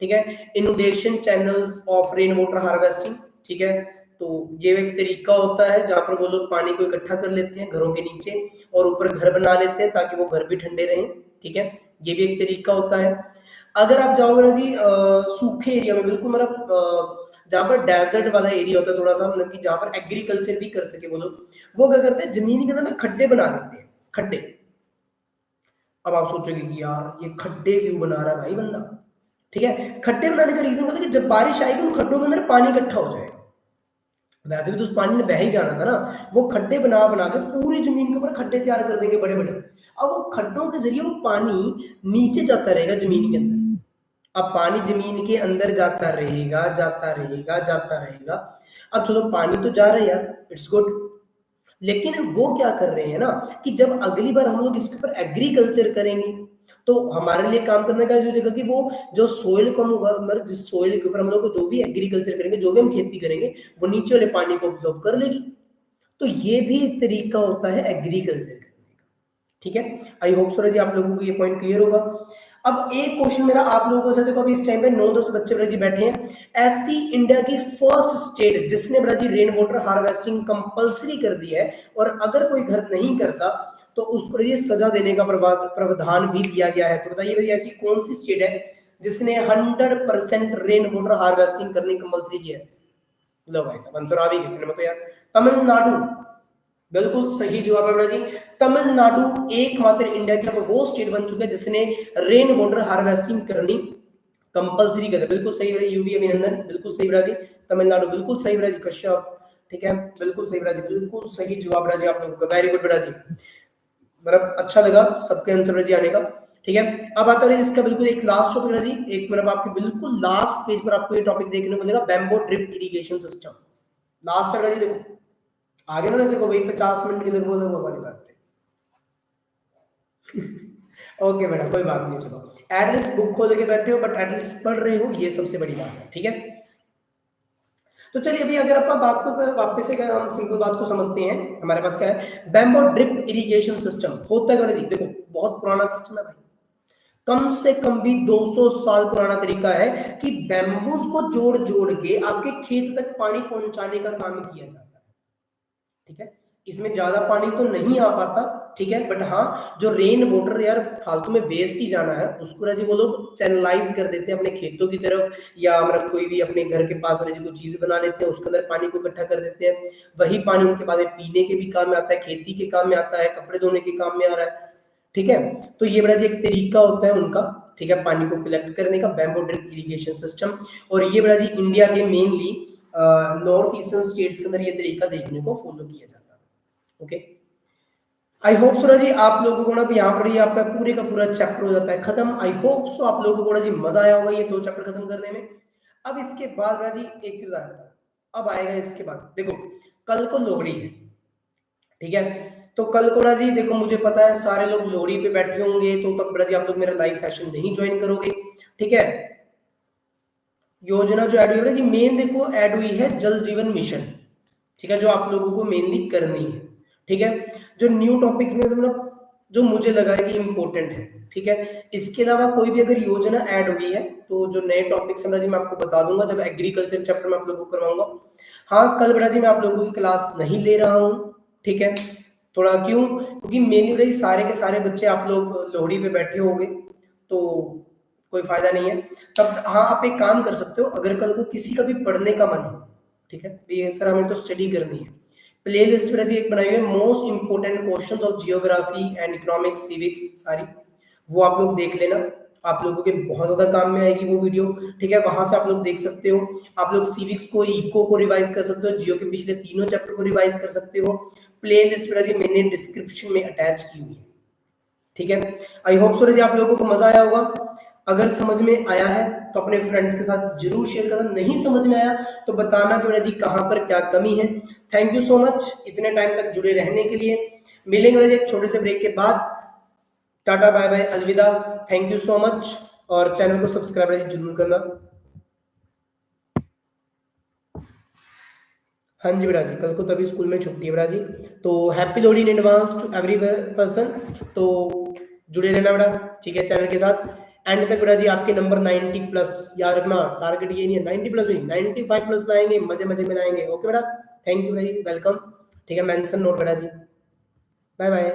ठीक है, inundation channels of rainwater harvesting. ठीक है, तो ये एक तरीका होता है जहां पर वो लोग पानी को इकट्ठा कर लेते हैं घरों के नीचे और ऊपर घर बना लेते हैं ताकि वो घर भी ठंडे रहें। ठीक है, ये भी एक तरीका होता है। अगर आप जाओगे ना जी सूखे एरिया में, बिल्कुल मतलब जहां पर डेजर्ट वाला एरिया होता है थोड़ा सा, मतलब कि जहां पर एग्रीकल्चर भी कर सके वो लोग, वो क्या करते हैं जमीन के अंदर ना खड्डे बना देते हैं, खड्डे। अब आप सोचोगे कि यार ये खड्डे क्यों बना रहा है भाई बंदा। ठीक है, खड्डे बनाने का रीजन होता है कि जब बारिश आएगी उन खड्डों के अंदर पानी इकट्ठा हो जाएगा। वैसे भी तो उस पानी ने बह ही जाना था ना, वो खड्डे बना बना के पूरी जमीन के ऊपर खड्डे तैयार कर देंगे बड़े बड़े। अब वो खड्डों के जरिए वो पानी नीचे जाता रहेगा जमीन के अंदर। अब पानी जमीन के अंदर जाता रहेगा जाता रहेगा जाता रहेगा। अब चलो पानी तो जा रहा है यार, इट्स गुड। लेकिन वो क्या कर रहे हैं ना कि जब अगली बार हम लोग इसके ऊपर एग्रीकल्चर करेंगे तो हमारे लिए काम करने का जो देखा कि वो जो सोइल को हम मतलब जिस सोइल के ऊपर हम लोग जो भी एग्रीकल्चर करेंगे, जो भी हम खेती करेंगे, वो नीचे वाले पानी को ऑब्जर्व कर लेगी। तो ये भी एक तरीका होता है एग्रीकल्चर करने का। ठीक है, आई होप सो जी आप लोगों को ये पॉइंट क्लियर होगा। अब एक क्वेश्चन मेरा आप लोगों से, देखो अभी इस टाइम पे 9-10 बच्चे ब्रजी बैठे हैं। ऐसी इंडिया की फर्स्ट स्टेट जिसने Braji rain water harvesting compulsory कर दी है, और अगर कोई घर नहीं करता तो उसको ये सजा देने का प्रावधान भी दिया गया है। तो बताइए भाई ऐसी कौन सी स्टेट है जिसने 100% रेन वाटर हार्वेस्टिंग करनी कंपलसरी किया है? लो भाई साहब आंसर आ भी गए थे तो यार, तमिलनाडु। बिल्कुल सही जवाब है बेटा जी, तमिलनाडु एकमात्र इंडिया का वो स्टेट बन चुका है जिसने रेन वाटर हार्वेस्टिंग करनी कंपलसरी कर। बिल्कुल सही बेटा यूवी अभिनंदन, बिल्कुल सही बेटा जी, तमिलनाडु बिल्कुल सही बेटा जी, कश्यप। ठीक है, बिल्कुल सही बेटा जी, बिल्कुल सही जवाब बेटा जी आप लोगों का, वेरी गुड बेटा जी। मतलब अच्छा लगा सबके आंसर बेटा जी आने का। ठीक है, अब आता है इसका बिल्कुल एक लास्ट टॉपिक बेटा जी, एक मतलब आपके बिल्कुल लास्ट पेज पर आपको ये टॉपिक देखने को मिलेगा, bamboo drip irrigation system. Last है बेटा जी, देखो आगे ना देखो भाई 50 मिनट की देखो वाली बात है। ओके बेटा कोई बात नहीं, चलो एटलीस्ट बुक खोल के बैठे हो बट एटलीस्ट पढ़ रहे हो, ये सबसे बड़ी बात है। ठीक है, तो चलिए अभी अगर अपन बात को वापस से हम सिंपल बात को समझते हैं, हमारे पास क्या है बैम्बो ड्रिप इरिगेशन सिस्टम होता है बेटा जी। देखो बहुत पुराना सिस्टम है भाई, कम से कम भी 200 साल पुराना तरीका है कि बैम्बूज को जोड़ जोड़ के आपके खेत तक पानी पहुंचाने का काम किया जाता है। ठीक है, इसमें ज्यादा पानी तो नहीं आ पाता। ठीक है, बट हाँ जो रेन वाटर यार फालतू में वेस्ट ही जाना है उसको राजी वो लोग चैनलाइज कर देते हैं अपने खेतों की तरफ, या मतलब कोई भी अपने घर के पास वाली कोई चीज बना लेते हैं, उसके अंदर पानी को इकट्ठा कर देते हैं। वही पानी उनके बाद में पीने के भी काम में आता है, खेती के काम में आता है, कपड़े धोने के काम में आ रहा है। ठीक है, तो ये बड़ा जी एक तरीका होता है उनका। ठीक है, पानी को कलेक्ट करने का बैम्बो ड्रिप इरिगेशन सिस्टम, और ये बड़ा जी इंडिया के मेनली नॉर्थ ईस्टर्न स्टेट्स के अंदर ये तरीका देखने को फॉलो किया जाता है। ओके, आई होप सो जी आप लोगों को ना यहाँ पर ये आपका पूरे का पूरा चैप्टर हो जाता है खत्म। आई होप सो आप लोगों को ना जी मजा आया होगा ये 2 चैप्टर खत्म करने में। अब इसके बाद ना जी एक चीज आया, अब आएगा इसके बाद देखो कल को लोहड़ी है। ठीक है, तो कल को ना जी देखो मुझे पता है सारे लोग लोहड़ी पे बैठे होंगे, तो तब बड़ा जी आप लोग मेरा लाइव सेशन नहीं ज्वाइन करोगे। ठीक है, योजना जो ऐड हुई है जी मेन देखो ऐड हुई है जल जीवन मिशन। ठीक है, जो आप लोगों को मेनली करनी है। ठीक है, जो न्यू टॉपिक्स में मतलब जो मुझे लगा है कि इम्पोर्टेंट है। ठीक है, इसके अलावा कोई भी अगर योजना ऐड हुई है तो जो नए टॉपिक्स हैं जी मैं आपको बता दूंगा जब एग्रीकल्चर चैप्टर में आप लोगों को करवाऊंगा। हाँ कल बेटा जी मैं आप लोगों की क्लास नहीं ले रहा हूँ। ठीक है, थोड़ा क्यों, क्योंकि मेनली बेटा सारे के सारे बच्चे आप लोग लोहड़ी पे बैठे होंगे तो कोई फायदा नहीं है। तब हाँ आप एक काम कर सकते हो, अगर कल को किसी का भी पढ़ने का मन हो, ठीक है, तो ये सर हमें तो स्टडी करनी है, प्ले लिस्ट में एक बनाई है most important questions of geography and economics civics सारी, वो आप लोग देख लेना। आप लोगों के बहुत ज्यादा काम में आएगी वो वीडियो, ठीक है। वहां से आप लोग देख सकते हो, आप लोग सिविक्स को, इको को रिवाइज कर सकते हो, जियो के पिछले तीनों चैप्टर को रिवाइज कर सकते हो। प्ले लिस्ट जी मैंने डिस्क्रिप्शन में अटैच की हुई है, ठीक है। आई होप सो जी आप लोगों को मजा आया होगा। अगर समझ में आया है तो अपने फ्रेंड्स के साथ जरूर शेयर करना, नहीं समझ में आया तो बताना कि बेटा जी कहां पर क्या कमी है। थैंक यू सो मच इतने टाइम तक जुड़े रहने के लिए। मिलेंगे बेटा जी एक छोटे से ब्रेक के बाद। टाटा बाय बाय अलविदा, थैंक यू सो मच, और चैनल को सब्सक्राइब जरूर करना। हाँ जी बेटा जी, कल को तभी स्कूल में छुट्टी है बेटा जी, तो happy Lohri in advance to every person. तो जुड़े रहना बेटा, ठीक है, चैनल के साथ एंड तक बेटा जी। आपके नंबर 90 प्लस याद रखना, टारगेट ये नहीं है 90 प्लस नहीं, 95 प्लस लाएंगे, मजे मजे में लाएंगे। ओके बेटा, थैंक यू बेटा जी, वेलकम, ठीक है, मेंशन नोट बेटा जी, बाय बाय।